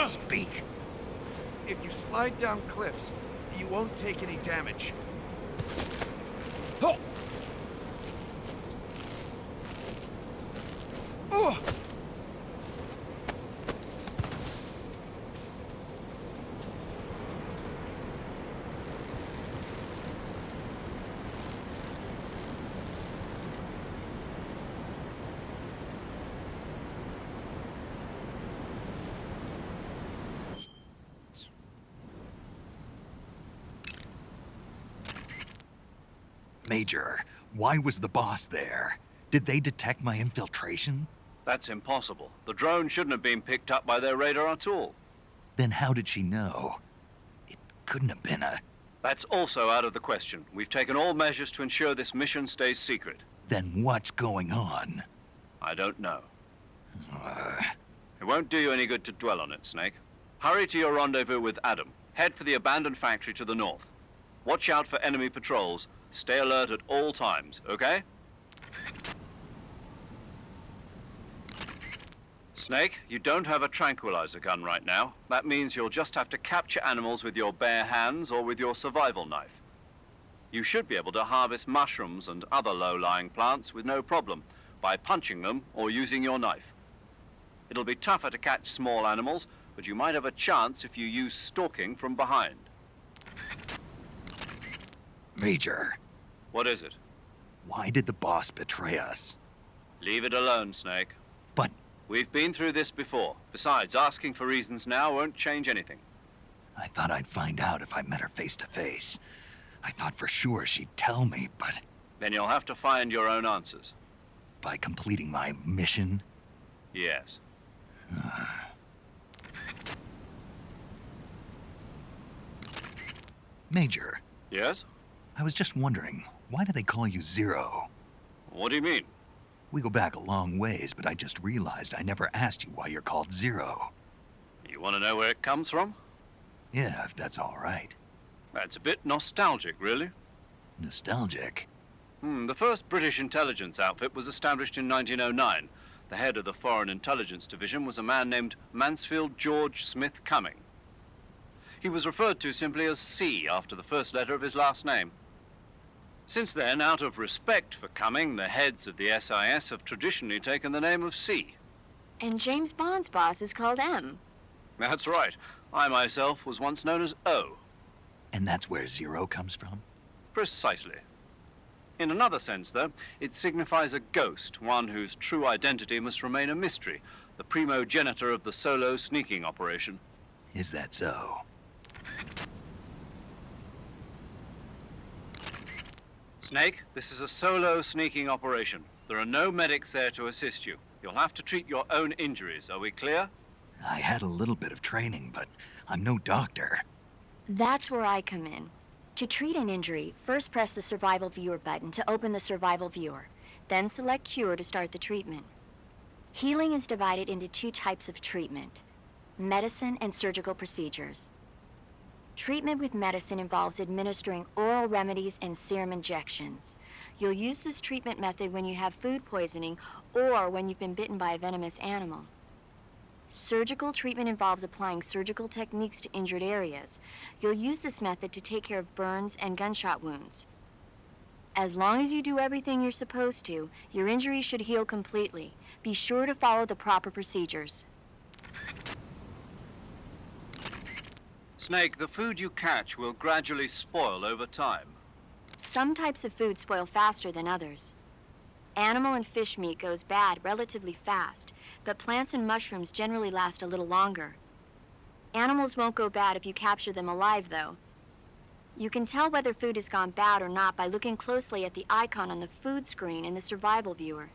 Speaker 10: Speak. If you slide down cliffs, you won't take any damage. Oh! Oh!
Speaker 4: Major, why was the boss there? Did they detect my infiltration?
Speaker 3: That's impossible. The drone shouldn't have been picked up by their radar at all.
Speaker 4: Then how did she know? It couldn't have been a...
Speaker 3: That's also out of the question. We've taken all measures to ensure this mission stays secret.
Speaker 4: Then what's going on?
Speaker 3: I don't know. It won't do you any good to dwell on it, Snake. Hurry to your rendezvous with Adam. Head for the abandoned factory to the north. Watch out for enemy patrols. Stay alert at all times, okay? Snake, you don't have a tranquilizer gun right now. That means you'll just have to capture animals with your bare hands or with your survival knife. You should be able to harvest mushrooms and other low-lying plants with no problem by punching them or using your knife. It'll be tougher to catch small animals, but you might have a chance if you use stalking from behind.
Speaker 4: Major.
Speaker 3: What is it?
Speaker 4: Why did the boss betray us?
Speaker 3: Leave it alone, Snake.
Speaker 4: But...
Speaker 3: We've been through this before. Besides, asking for reasons now won't change anything.
Speaker 4: I thought I'd find out if I met her face to face. I thought for sure she'd tell me, but...
Speaker 3: Then you'll have to find your own answers.
Speaker 4: By completing my mission?
Speaker 3: Yes.
Speaker 4: Major.
Speaker 3: Yes?
Speaker 4: I was just wondering, why do they call you Zero?
Speaker 3: What do you mean?
Speaker 4: We go back a long ways, but I just realized I never asked you why you're called Zero.
Speaker 3: You want to know where it comes from?
Speaker 4: Yeah, if that's all right.
Speaker 3: That's a bit nostalgic, really.
Speaker 4: Nostalgic.
Speaker 3: The first British intelligence outfit was established in 1909. The head of the Foreign Intelligence Division was a man named Mansfield George Smith Cumming. He was referred to simply as C after the first letter of his last name. Since then, out of respect for Cumming, the heads of the SIS have traditionally taken the name of C.
Speaker 8: And James Bond's boss is called M.
Speaker 3: That's right. I myself was once known as O.
Speaker 4: And that's where Zero comes from?
Speaker 3: Precisely. In another sense, though, it signifies a ghost, one whose true identity must remain a mystery, the primogenitor of the solo sneaking operation.
Speaker 4: Is that so?
Speaker 3: Snake, this is a solo sneaking operation. There are no medics there to assist you. You'll have to treat your own injuries. Are we clear?
Speaker 4: I had a little bit of training, but I'm no doctor.
Speaker 8: That's where I come in. To treat an injury, first press the Survival Viewer button to open the Survival Viewer. Then select Cure to start the treatment. Healing is divided into two types of treatment: medicine and surgical procedures. Treatment with medicine involves administering oral remedies and serum injections. You'll use this treatment method when you have food poisoning or when you've been bitten by a venomous animal. Surgical treatment involves applying surgical techniques to injured areas. You'll use this method to take care of burns and gunshot wounds. As long as you do everything you're supposed to, your injury should heal completely. Be sure to follow the proper procedures.
Speaker 3: Snake, the food you catch will gradually spoil over time.
Speaker 8: Some types of food spoil faster than others. Animal and fish meat goes bad relatively fast, but plants and mushrooms generally last a little longer. Animals won't go bad if you capture them alive, though. You can tell whether food has gone bad or not by looking closely at the icon on the food screen in the Survival Viewer.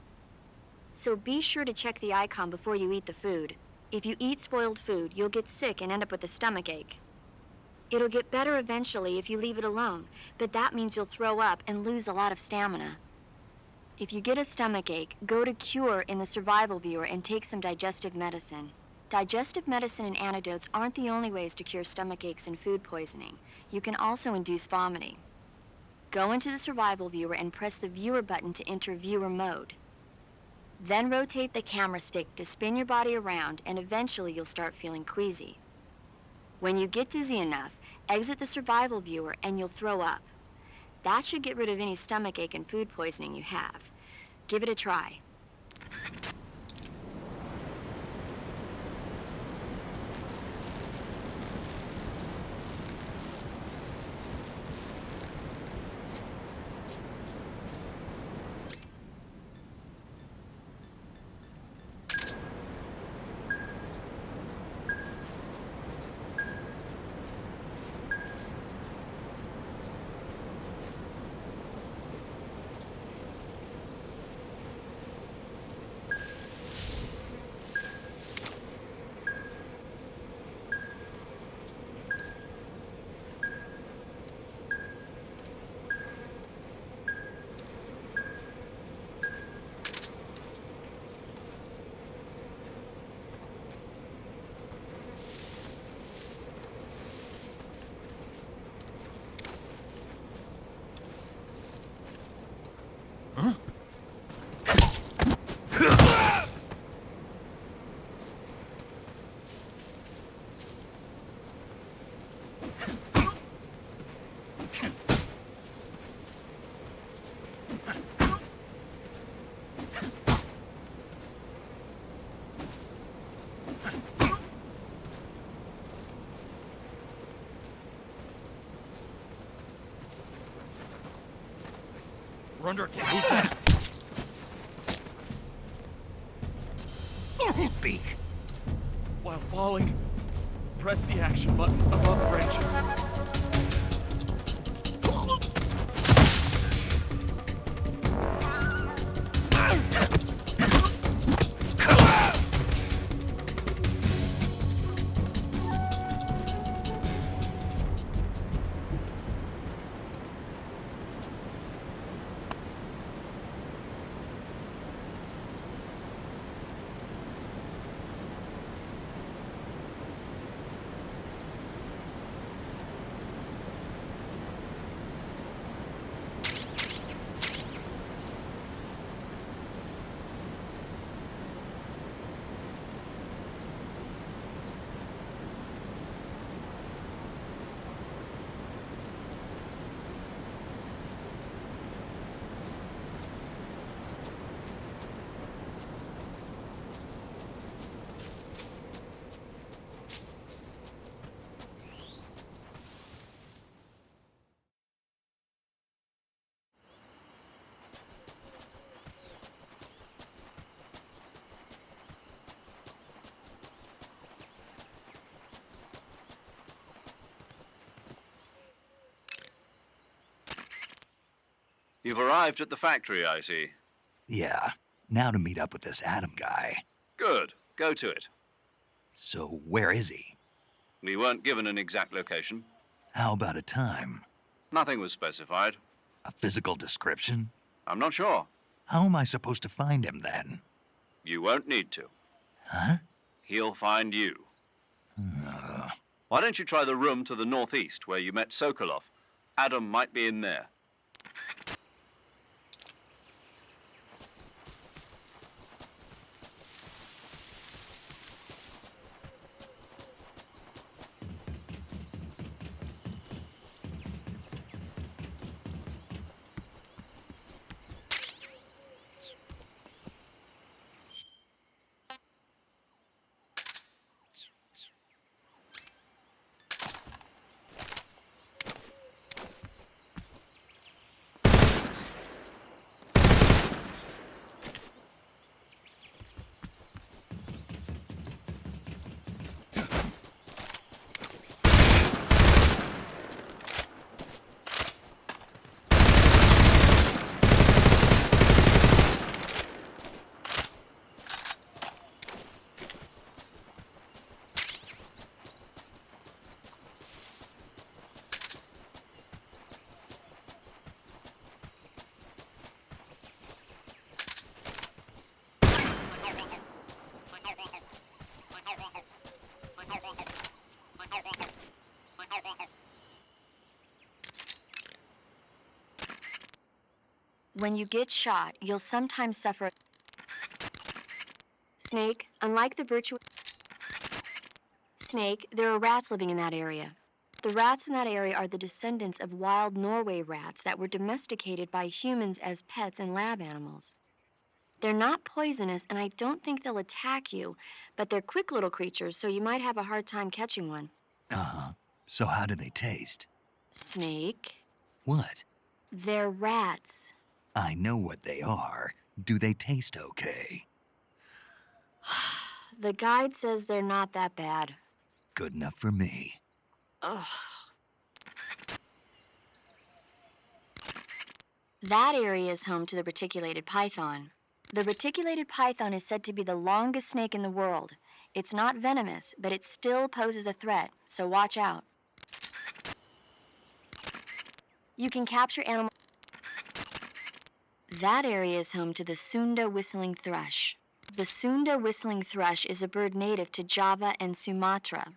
Speaker 8: So be sure to check the icon before you eat the food. If you eat spoiled food, you'll get sick and end up with a stomachache. It'll get better eventually if you leave it alone, but that means you'll throw up and lose a lot of stamina. If you get a stomachache, go to Cure in the Survival Viewer and take some digestive medicine. Digestive medicine and antidotes aren't the only ways to cure stomachaches and food poisoning. You can also induce vomiting. Go into the Survival Viewer and press the Viewer button to enter Viewer mode. Then rotate the camera stick to spin your body around, and eventually you'll start feeling queasy. When you get dizzy enough, exit the Survival Viewer and you'll throw up. That should get rid of any stomachache and food poisoning you have. Give it a try.
Speaker 10: We're under attack.
Speaker 4: Speak.
Speaker 10: While falling, press the action button above branches.
Speaker 3: You've arrived at the factory, I see.
Speaker 4: Yeah, now to meet up with this Adam guy.
Speaker 3: Good. Go to it.
Speaker 4: So where is he?
Speaker 3: We weren't given an exact location.
Speaker 4: How about a time?
Speaker 3: Nothing was specified.
Speaker 4: A physical description?
Speaker 3: I'm not sure.
Speaker 4: How am I supposed to find him then?
Speaker 3: You won't need to.
Speaker 4: Huh?
Speaker 3: He'll find you. Why don't you try the room to the northeast where you met Sokolov? Adam might be in there.
Speaker 8: When you get shot, you'll sometimes suffer. Snake, unlike the virtual. Snake, there are rats living in that area. The rats in that area are the descendants of wild Norway rats that were domesticated by humans as pets and lab animals. They're not poisonous, and I don't think they'll attack you, but they're quick little creatures, so you might have a hard time catching one.
Speaker 4: Uh-huh. So how do they taste?
Speaker 8: Snake,
Speaker 4: What?
Speaker 8: they're rats.
Speaker 4: I know what they are. Do they taste okay?
Speaker 8: The guide says they're not that bad.
Speaker 4: Good enough for me.
Speaker 8: Ugh. That area is home to the reticulated python. The reticulated python is said to be the longest snake in the world. It's not venomous, but it still poses a threat, so watch out. You can capture animals. That area is home to the Sunda whistling thrush. The Sunda whistling thrush is a bird native to Java and Sumatra.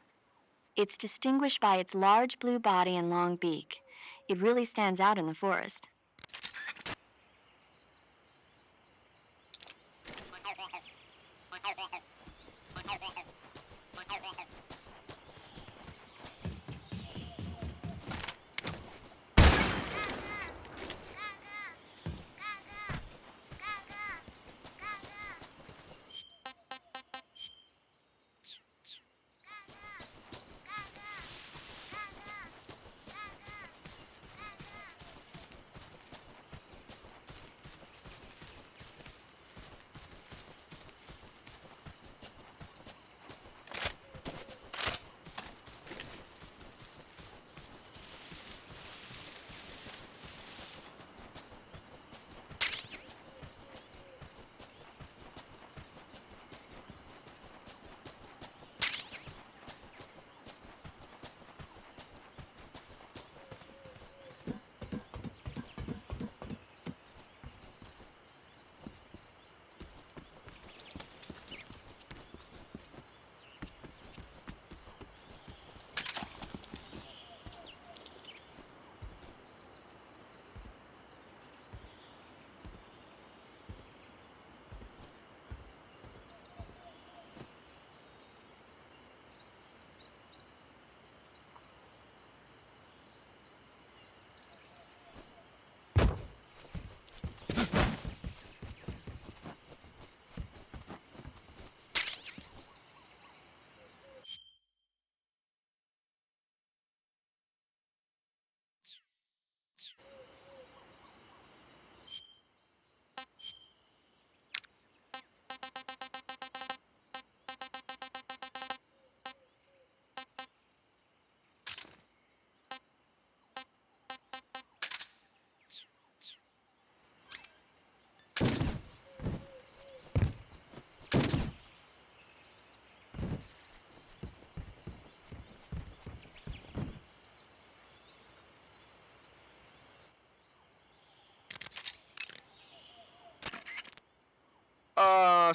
Speaker 8: It's distinguished by its large blue body and long beak. It really stands out in the forest.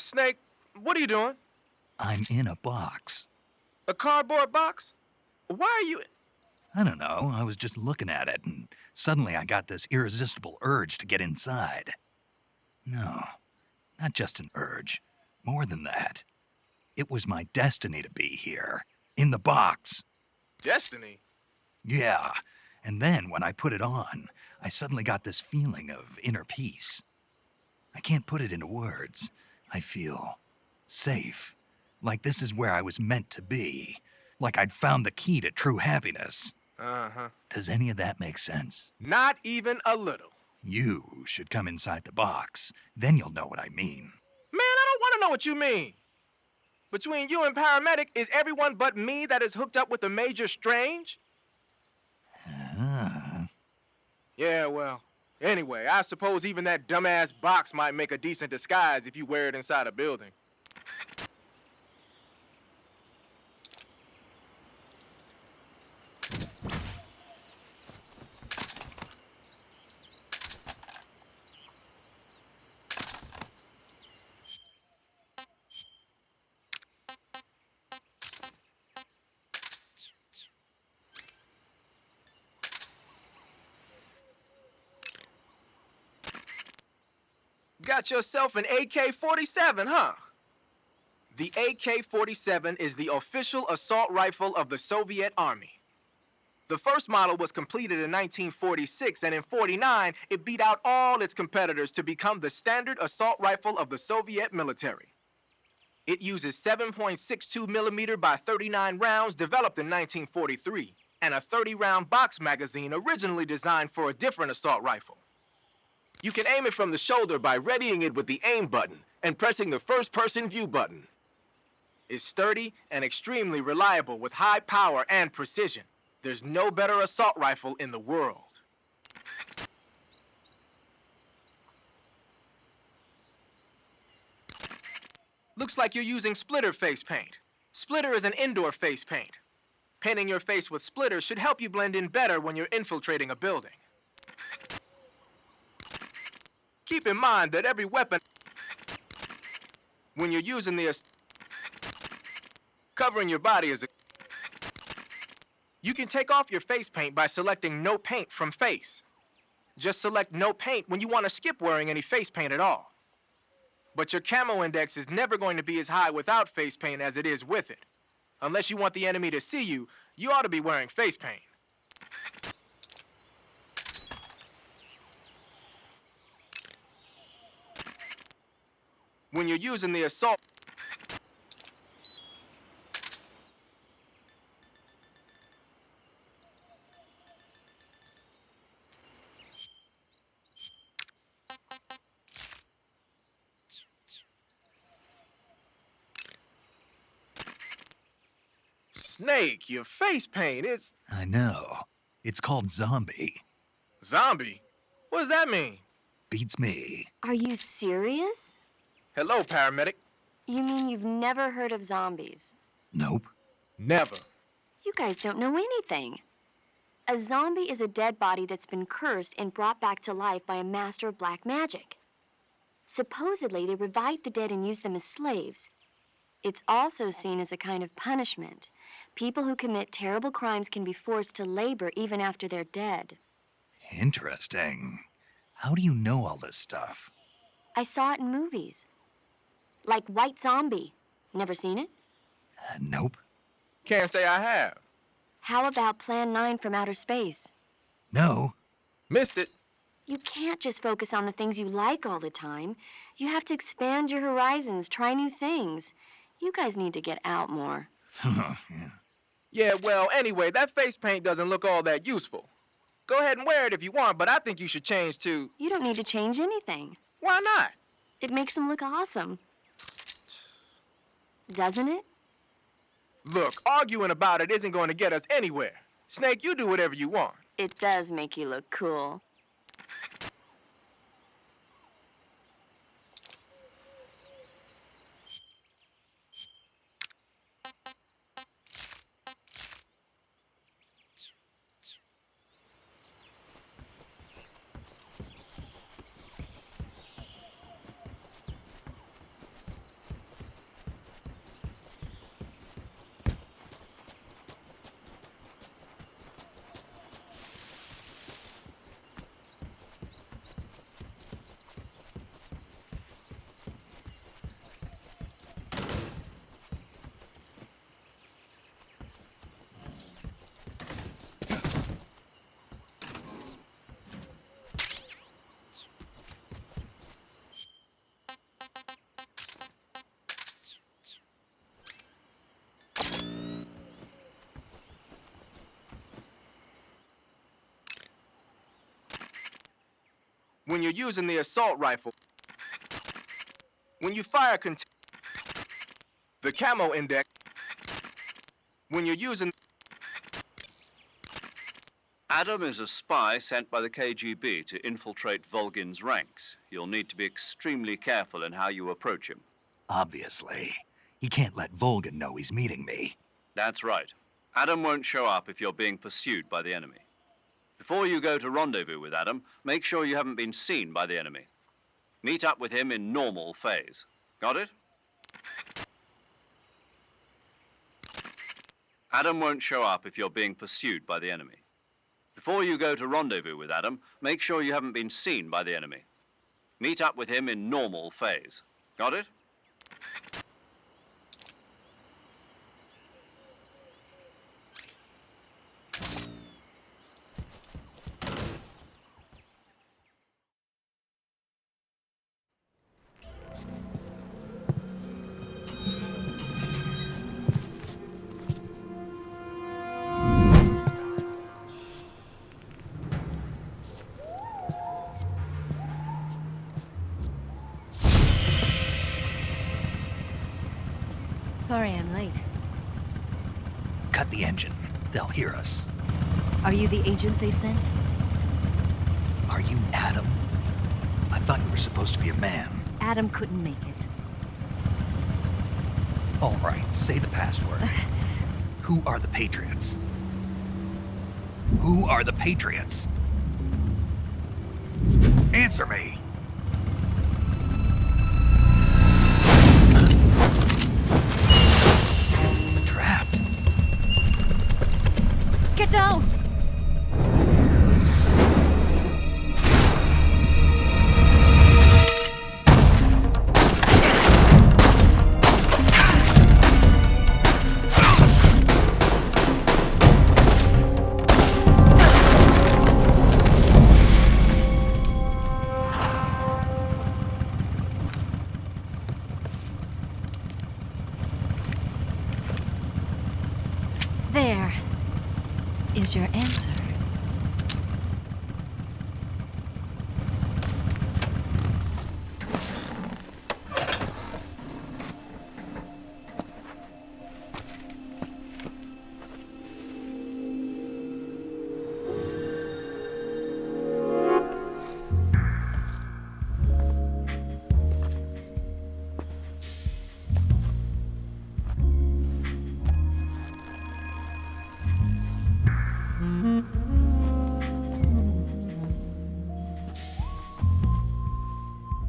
Speaker 5: Snake, what are you doing?
Speaker 4: I'm in a box.
Speaker 5: A cardboard box? Why are you...
Speaker 4: I don't know, I was just looking at it, and suddenly I got this irresistible urge to get inside. No, not just an urge. More than that. It was my destiny to be here. In the box.
Speaker 5: Destiny?
Speaker 4: Yeah, and then when I put it on, I suddenly got this feeling of inner peace. I can't put it into words. I feel safe. Like this is where I was meant to be. Like I'd found the key to true happiness.
Speaker 5: Uh-huh.
Speaker 4: Does any of that make sense?
Speaker 5: Not even a little.
Speaker 4: You should come inside the box. Then you'll know what I mean.
Speaker 5: Man, I don't want to know what you mean. Between you and Paramedic, is everyone but me that is hooked up with the Major Strange? Yeah, well, anyway, I suppose even that dumbass box might make a decent disguise if you wear it inside a building. Got yourself an AK-47, huh? The AK-47 is the official assault rifle of the Soviet Army. The first model was completed in 1946, and in 49, it beat out all its competitors to become the standard assault rifle of the Soviet military. It uses 7.62 millimeter by 39 rounds developed in 1943, and a 30-round box magazine originally designed for a different assault rifle. You can aim it from the shoulder by readying it with the aim button and pressing the first-person view button. It's sturdy and extremely reliable with high power and precision. There's no better assault rifle in the world. Looks like you're using Splitter face paint. Splitter is an indoor face paint. Painting your face with Splitter should help you blend in better when you're infiltrating a building. Keep in mind that every weapon, when you're using the covering your body is a... You can take off your face paint by selecting no paint from face. Just select no paint when you want to skip wearing any face paint at all. But your camo index is never going to be as high without face paint as it is with it. Unless you want the enemy to see you, you ought to be wearing face paint. When you're using the assault... Snake, your face paint is...
Speaker 4: I know. It's called Zombie.
Speaker 5: Zombie? What does that mean?
Speaker 4: Beats me.
Speaker 8: Are you serious?
Speaker 5: Hello, paramedic.
Speaker 8: You mean you've never heard of zombies?
Speaker 4: Nope.
Speaker 5: Never.
Speaker 8: You guys don't know anything. A zombie is a dead body that's been cursed and brought back to life by a master of black magic. Supposedly, they revive the dead and use them as slaves. It's also seen as a kind of punishment. People who commit terrible crimes can be forced to labor even after they're dead.
Speaker 4: Interesting. How do you know all this stuff?
Speaker 8: I saw it in movies. Like White Zombie. Never seen it?
Speaker 4: Nope.
Speaker 5: Can't say I have.
Speaker 8: How about Plan 9 from Outer Space?
Speaker 4: No.
Speaker 5: Missed it.
Speaker 8: You can't just focus on the things you like all the time. You have to expand your horizons, try new things. You guys need to get out more.
Speaker 4: Yeah.
Speaker 5: Yeah, well, anyway, that face paint doesn't look all that useful. Go ahead and wear it if you want, but I think you should change to...
Speaker 8: You don't need to change anything.
Speaker 5: Why not?
Speaker 8: It makes them look awesome. Doesn't it?
Speaker 5: Look, arguing about it isn't going to get us anywhere. Snake, you do whatever you want.
Speaker 8: It does make you look cool.
Speaker 5: When you're using the assault rifle. When you fire the camo index. When you're using...
Speaker 3: Adam is a spy sent by the KGB to infiltrate Volgin's ranks. You'll need to be extremely careful in how you approach him.
Speaker 4: Obviously. He can't let Volgin know he's meeting me.
Speaker 3: That's right. Adam won't show up if you're being pursued by the enemy. Before you go to rendezvous with Adam, make sure you haven't been seen by the enemy. Meet up with him in normal phase. Got it? Adam won't show up if you're being pursued by the enemy. Before you go to rendezvous with Adam, make sure you haven't been seen by the enemy. Meet up with him in normal phase. Got it?
Speaker 13: Sorry I'm late.
Speaker 4: Cut the engine. They'll hear us.
Speaker 13: Are you the agent they sent?
Speaker 4: Are you Adam? I thought you were supposed to be a man.
Speaker 13: Adam couldn't make it.
Speaker 4: All right, say the password. Who are the Patriots? Who are the Patriots? Answer me! Trapped.
Speaker 13: Get down! There is your answer.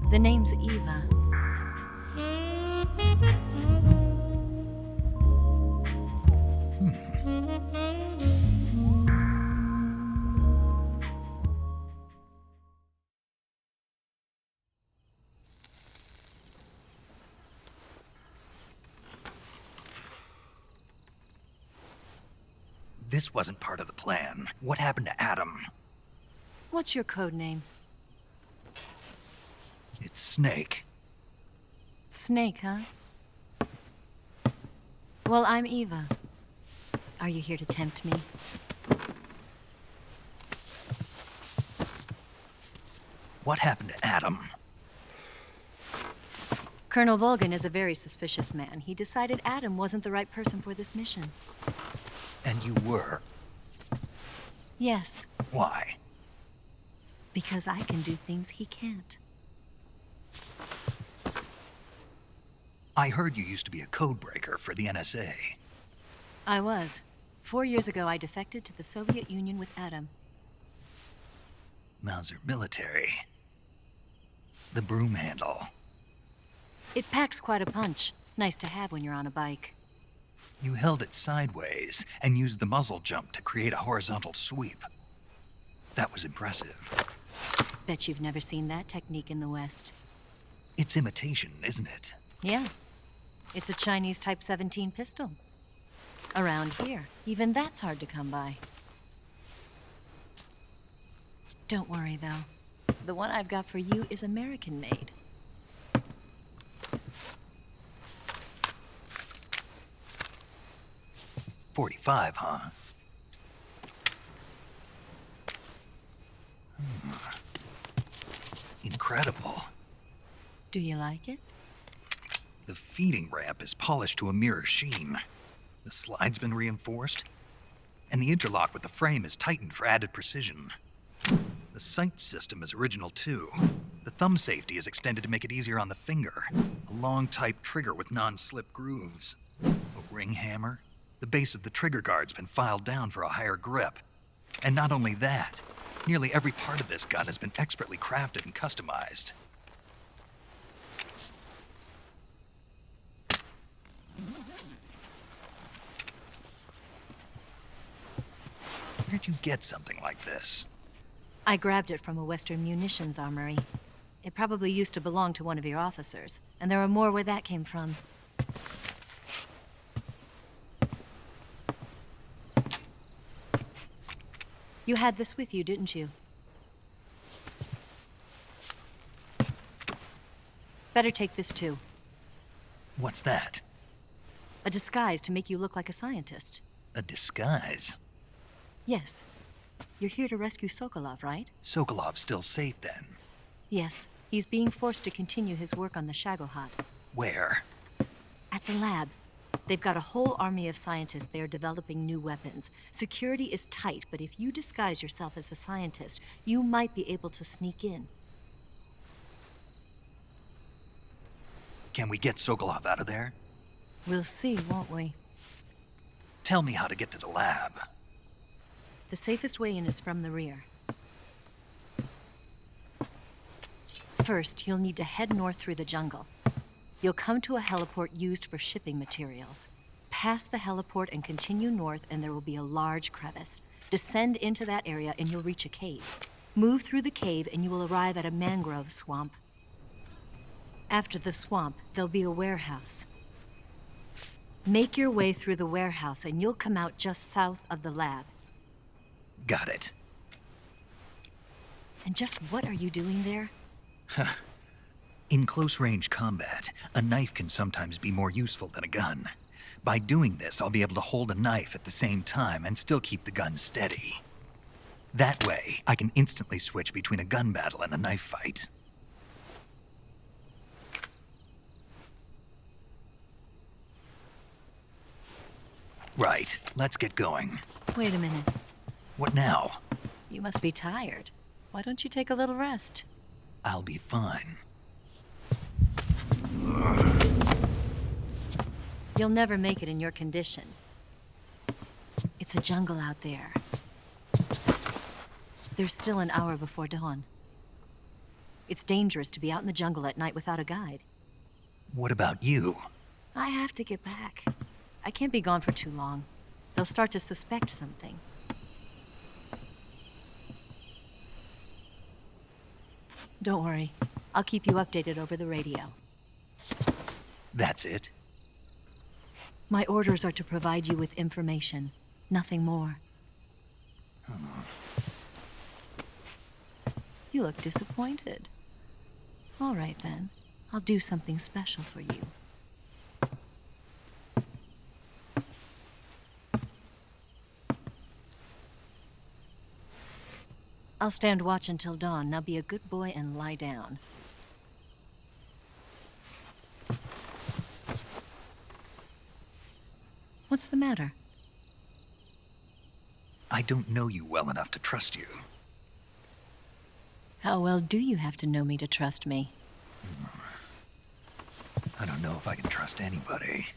Speaker 13: The name's Eva.
Speaker 4: This wasn't part of the plan. What happened to Adam?
Speaker 13: What's your code name?
Speaker 4: It's Snake.
Speaker 13: Snake, huh? Well, I'm Eva. Are you here to tempt me?
Speaker 4: What happened to Adam?
Speaker 13: Colonel Volgin is a very suspicious man. He decided Adam wasn't the right person for this mission.
Speaker 4: And you were?
Speaker 13: Yes,
Speaker 4: Why?
Speaker 13: because I can do things he can't.
Speaker 4: I heard you used to be a codebreaker for the NSA.
Speaker 13: I was. 4 years ago, I defected to the Soviet Union with Adam.
Speaker 4: Mauser military. The broom handle.
Speaker 13: It packs quite a punch. Nice to have when you're on a bike.
Speaker 4: You held it sideways and used the muzzle jump to create a horizontal sweep. That was impressive.
Speaker 13: Bet you've never seen that technique in the West.
Speaker 4: It's imitation, isn't it?
Speaker 13: Yeah. It's a Chinese Type 17 pistol. Around here, even that's hard to come by. Don't worry, though. The one I've got for you is American-made.
Speaker 4: .45, huh? incredible.
Speaker 13: Do you like it?
Speaker 4: The feeding ramp is polished to a mirror sheen. The slide's been reinforced, and the interlock with the frame is tightened for added precision. The sight system is original too. The thumb safety is extended to make it easier on the finger. A long type trigger with non-slip grooves. A ring hammer. The base of the trigger guard's been filed down for a higher grip. And not only that, nearly every part of this gun has been expertly crafted and customized. Where'd you get something like this?
Speaker 13: I grabbed it from a Western munitions armory. It probably used to belong to one of your officers, and there are more where that came from. You had this with you, didn't you? Better take this too.
Speaker 4: What's that?
Speaker 13: A disguise to make you look like a scientist.
Speaker 4: A disguise?
Speaker 13: Yes. You're here to rescue Sokolov, right?
Speaker 4: Sokolov's still safe then?
Speaker 13: Yes. He's being forced to continue his work on the Shagohod.
Speaker 4: Where?
Speaker 13: At the lab. They've got a whole army of scientists there developing new weapons. Security is tight, but if you disguise yourself as a scientist, you might be able to sneak in.
Speaker 4: Can we get Sokolov out of there?
Speaker 13: We'll see, won't we?
Speaker 4: Tell me how to get to the lab.
Speaker 13: The safest way in is from the rear. First, you'll need to head north through the jungle. You'll come to a heliport used for shipping materials. Pass the heliport and continue north, and there will be a large crevice. Descend into that area, and you'll reach a cave. Move through the cave, and you will arrive at a mangrove swamp. After the swamp, there'll be a warehouse. Make your way through the warehouse, and you'll come out just south of the lab.
Speaker 4: Got it.
Speaker 13: And just what are you doing there?
Speaker 4: In close-range combat, a knife can sometimes be more useful than a gun. By doing this, I'll be able to hold a knife at the same time and still keep the gun steady. That way, I can instantly switch between a gun battle and a knife fight. Right, let's get going.
Speaker 13: Wait a minute.
Speaker 4: What now?
Speaker 13: You must be tired. Why don't you take a little rest?
Speaker 4: I'll be fine.
Speaker 13: You'll never make it in your condition. It's a jungle out there. There's still an hour before dawn. It's dangerous to be out in the jungle at night without a guide.
Speaker 4: What about you?
Speaker 13: I have to get back. I can't be gone for too long. They'll start to suspect something. Don't worry. I'll keep you updated over the radio.
Speaker 4: That's it?
Speaker 13: My orders are to provide you with information, nothing more. You look disappointed. All right, then. I'll do something special for you. I'll stand watch until dawn. Now be a good boy and lie down. What's the matter?
Speaker 4: I don't know you well enough to trust you.
Speaker 13: How well do you have to know me to trust me?
Speaker 4: I don't know if I can trust anybody.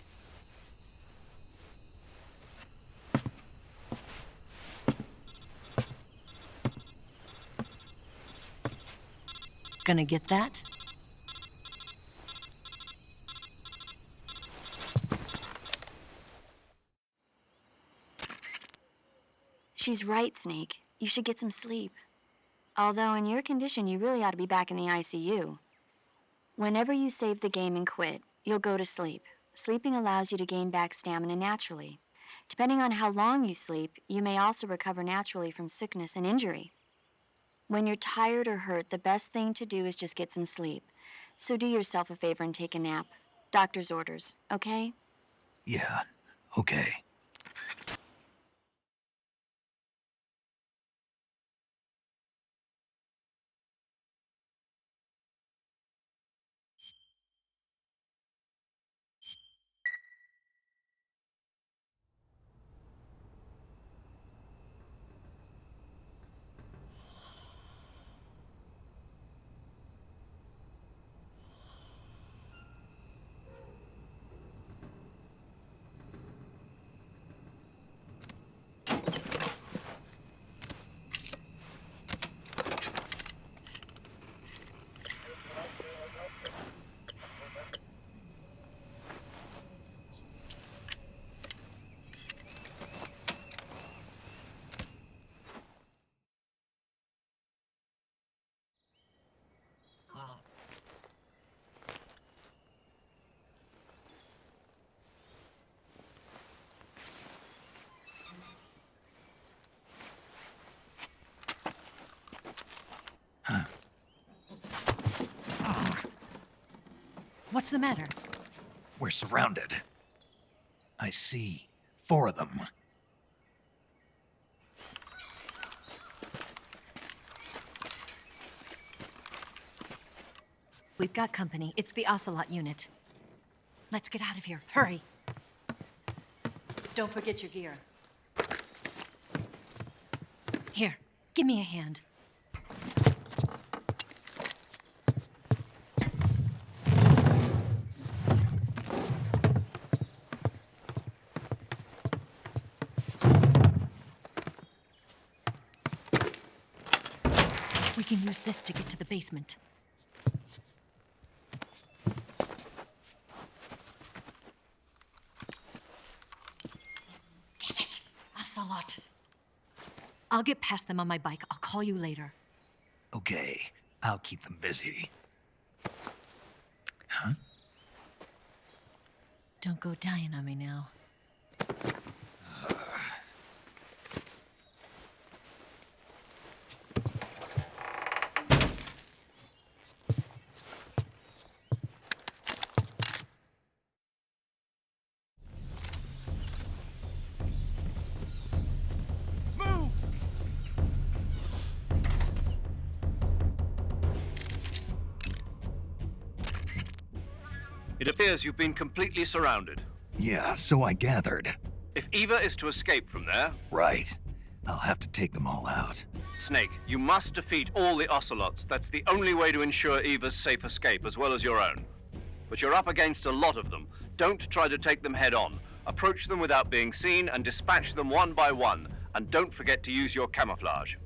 Speaker 13: Gonna get that?
Speaker 8: She's right, Snake. You should get some sleep. Although in your condition, you really ought to be back in the ICU. Whenever you save the game and quit, you'll go to sleep. Sleeping allows you to gain back stamina naturally. Depending on how long you sleep, you may also recover naturally from sickness and injury. When you're tired or hurt, the best thing to do is just get some sleep. So do yourself a favor and take a nap. Doctor's orders, okay?
Speaker 4: Yeah, okay.
Speaker 13: What's the matter?
Speaker 4: We're surrounded. I see 4 of them.
Speaker 13: We've got company. It's the Ocelot unit. Let's get out of here. Hurry. Don't forget your gear. Here, give me a hand. We can use this to get to the basement. Damn it, Ocelot. I'll get past them on my bike. I'll call you later.
Speaker 4: Okay, I'll keep them busy. Huh?
Speaker 13: Don't go dying on me now.
Speaker 1: It appears you've been completely surrounded.
Speaker 4: Yeah, so I gathered.
Speaker 1: If Eva is to escape from there...
Speaker 4: Right. I'll have to take them all out.
Speaker 1: Snake, you must defeat all the Ocelots. That's the only way to ensure Eva's safe escape, as well as your own. But you're up against a lot of them. Don't try to take them head on. Approach them without being seen and dispatch them one by one. And don't forget to use your camouflage.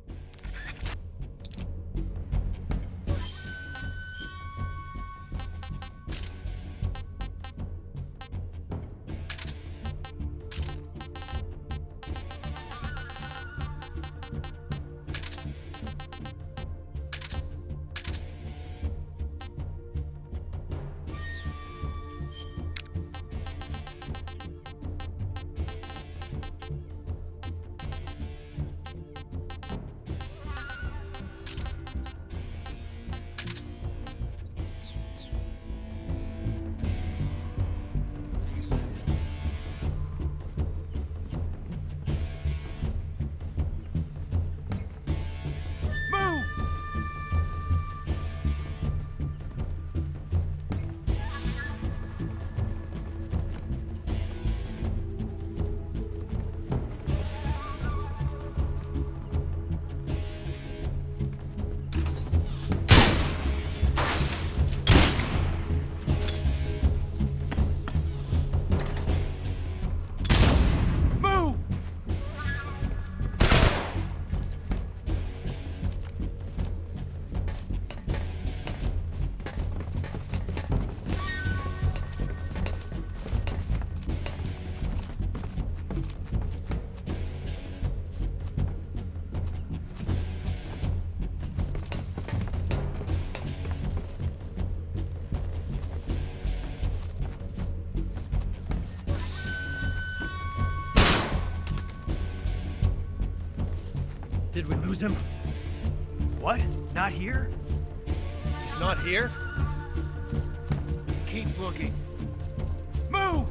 Speaker 10: Did we lose him? What? Not here? He's not here? Keep looking. Move!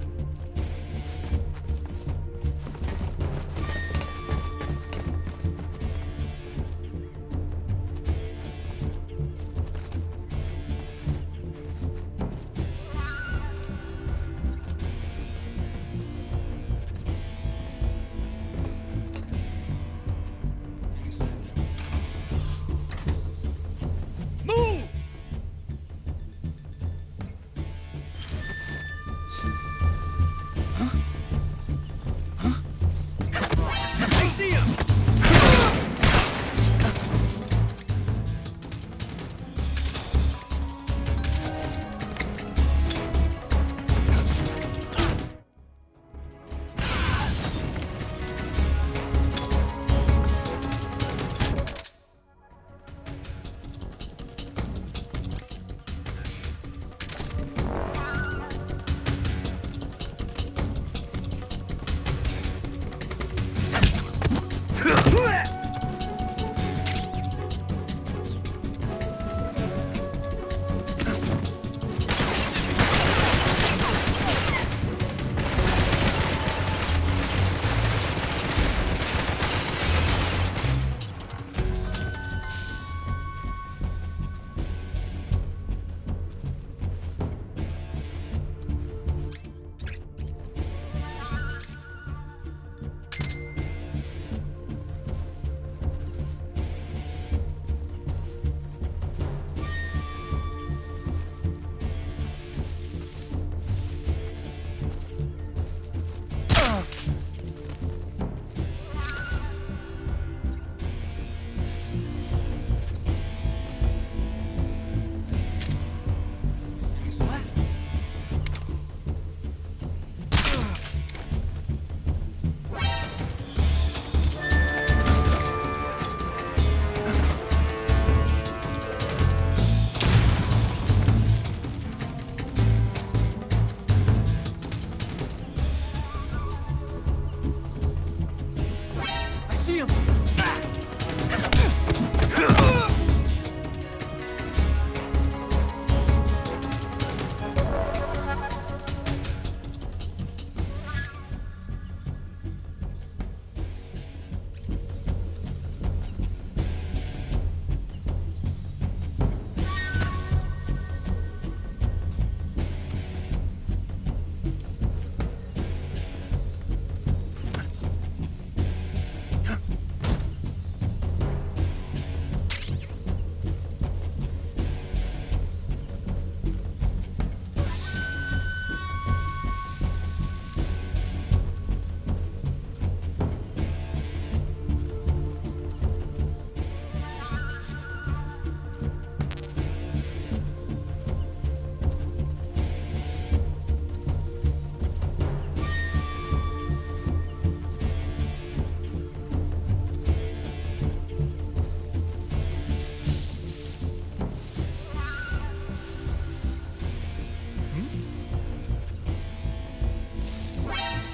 Speaker 10: see him!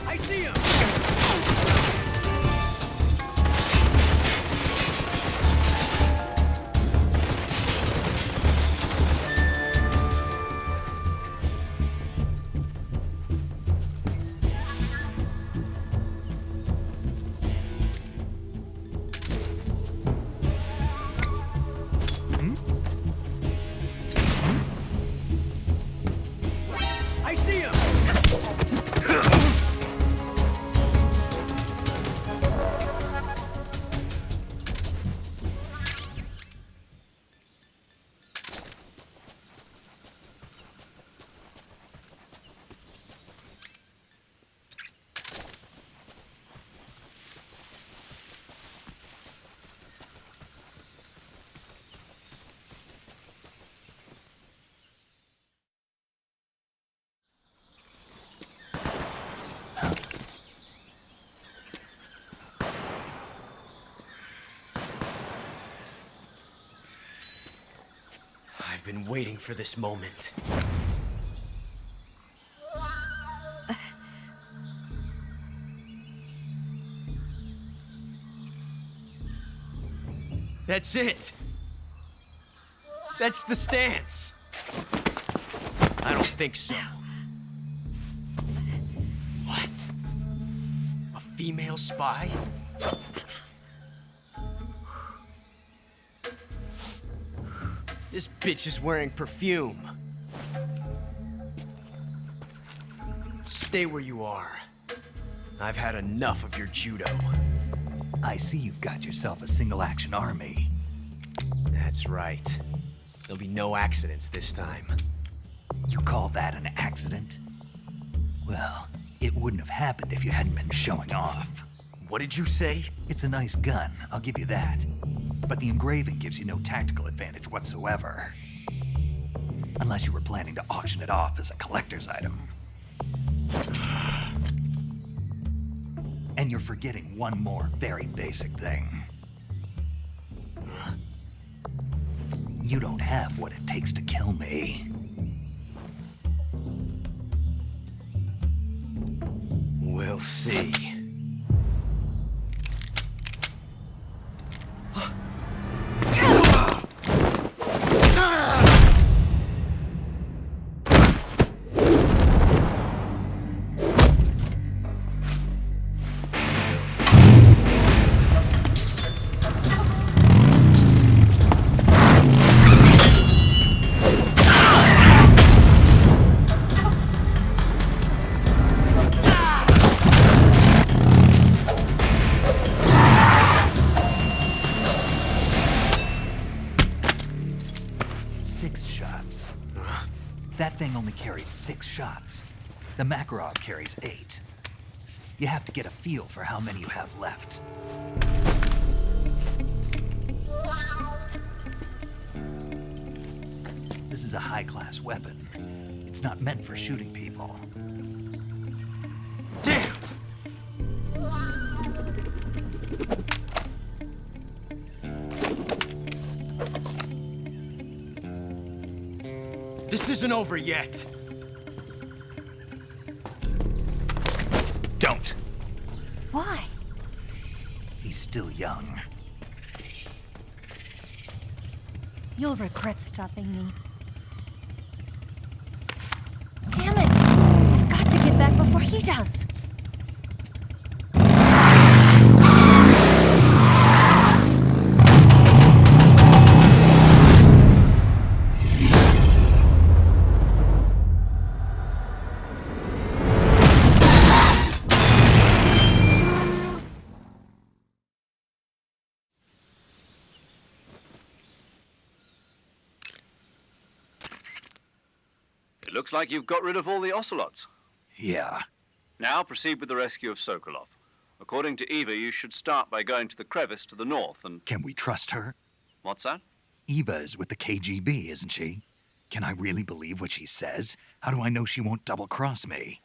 Speaker 10: I see him! I see him! I've been waiting for this moment. That's it. That's the stance. I don't think so. What? A female spy? This bitch is wearing perfume. Stay where you are. I've had enough of your judo.
Speaker 4: I see you've got yourself a single-action army.
Speaker 10: That's right. There'll be no accidents this time.
Speaker 4: You call that an accident? Well, it wouldn't have happened if you hadn't been showing off.
Speaker 10: What did you say?
Speaker 4: It's a nice gun, I'll give you that. But the engraving gives you no tactical advantage whatsoever. Unless you were planning to auction it off as a collector's item. And you're forgetting one more very basic thing. You don't have what it takes to kill me.
Speaker 10: We'll see.
Speaker 4: That thing only carries 6 shots. The Makarov carries 8. You have to get a feel for how many you have left. This is a high-class weapon. It's not meant for shooting people.
Speaker 10: Damn! This isn't over yet.
Speaker 4: Don't.
Speaker 13: Why?
Speaker 4: He's still young.
Speaker 13: You'll regret stopping me. Damn it! I've got to get back before he does.
Speaker 2: It looks like you've got rid of all the ocelots.
Speaker 4: Yeah.
Speaker 2: Now proceed with the rescue of Sokolov. According to Eva, you should start by going to the crevice to the north and...
Speaker 4: Can we trust her?
Speaker 2: What's that?
Speaker 4: Eva is with the KGB, isn't she? Can I really believe what she says? How do I know she won't double-cross me?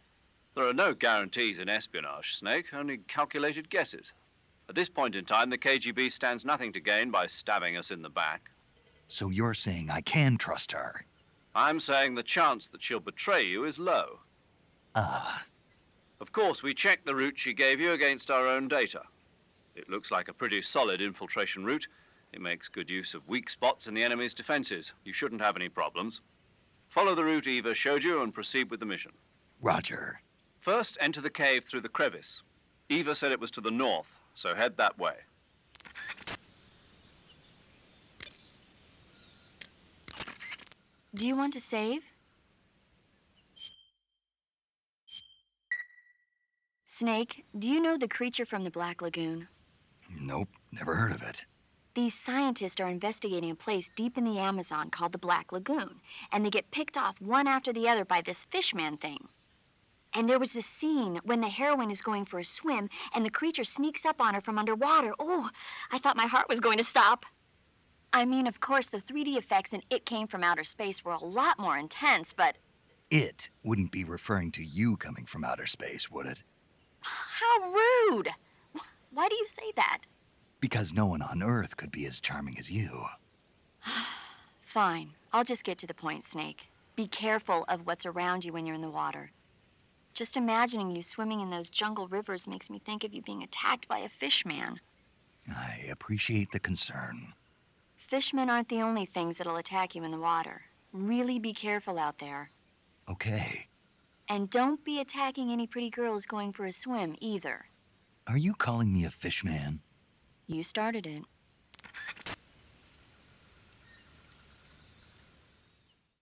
Speaker 2: There are no guarantees in espionage, Snake, only calculated guesses. At this point in time, the KGB stands nothing to gain by stabbing us in the back.
Speaker 4: So you're saying I can trust her?
Speaker 2: I'm saying the chance that she'll betray you is low.
Speaker 4: Ah.
Speaker 2: Of course, we checked the route she gave you against our own data. It looks like a pretty solid infiltration route. It makes good use of weak spots in the enemy's defenses. You shouldn't have any problems. Follow the route Eva showed you and proceed with the mission.
Speaker 4: Roger.
Speaker 2: First, enter the cave through the crevice. Eva said it was to the north, so head that way.
Speaker 8: Do you want to save? Snake, do you know the creature from the Black Lagoon?
Speaker 4: Nope, never heard of it.
Speaker 8: These scientists are investigating a place deep in the Amazon called the Black Lagoon, and they get picked off one after the other by this fishman thing. And there was this scene when the heroine is going for a swim, and the creature sneaks up on her from underwater. Oh, I thought my heart was going to stop. I mean, of course, the 3D effects in It Came from Outer Space were a lot more intense, but...
Speaker 4: It wouldn't be referring to you coming from outer space, would it?
Speaker 8: How rude! Why do you say that?
Speaker 4: Because no one on Earth could be as charming as you.
Speaker 8: Fine. I'll just get to the point, Snake. Be careful of what's around you when you're in the water. Just imagining you swimming in those jungle rivers makes me think of you being attacked by a fishman.
Speaker 4: I appreciate the concern.
Speaker 8: Fishmen aren't the only things that'll attack you in the water. Really be careful out there.
Speaker 4: Okay.
Speaker 8: And don't be attacking any pretty girls going for a swim, either.
Speaker 4: Are you calling me a fishman?
Speaker 8: You started it.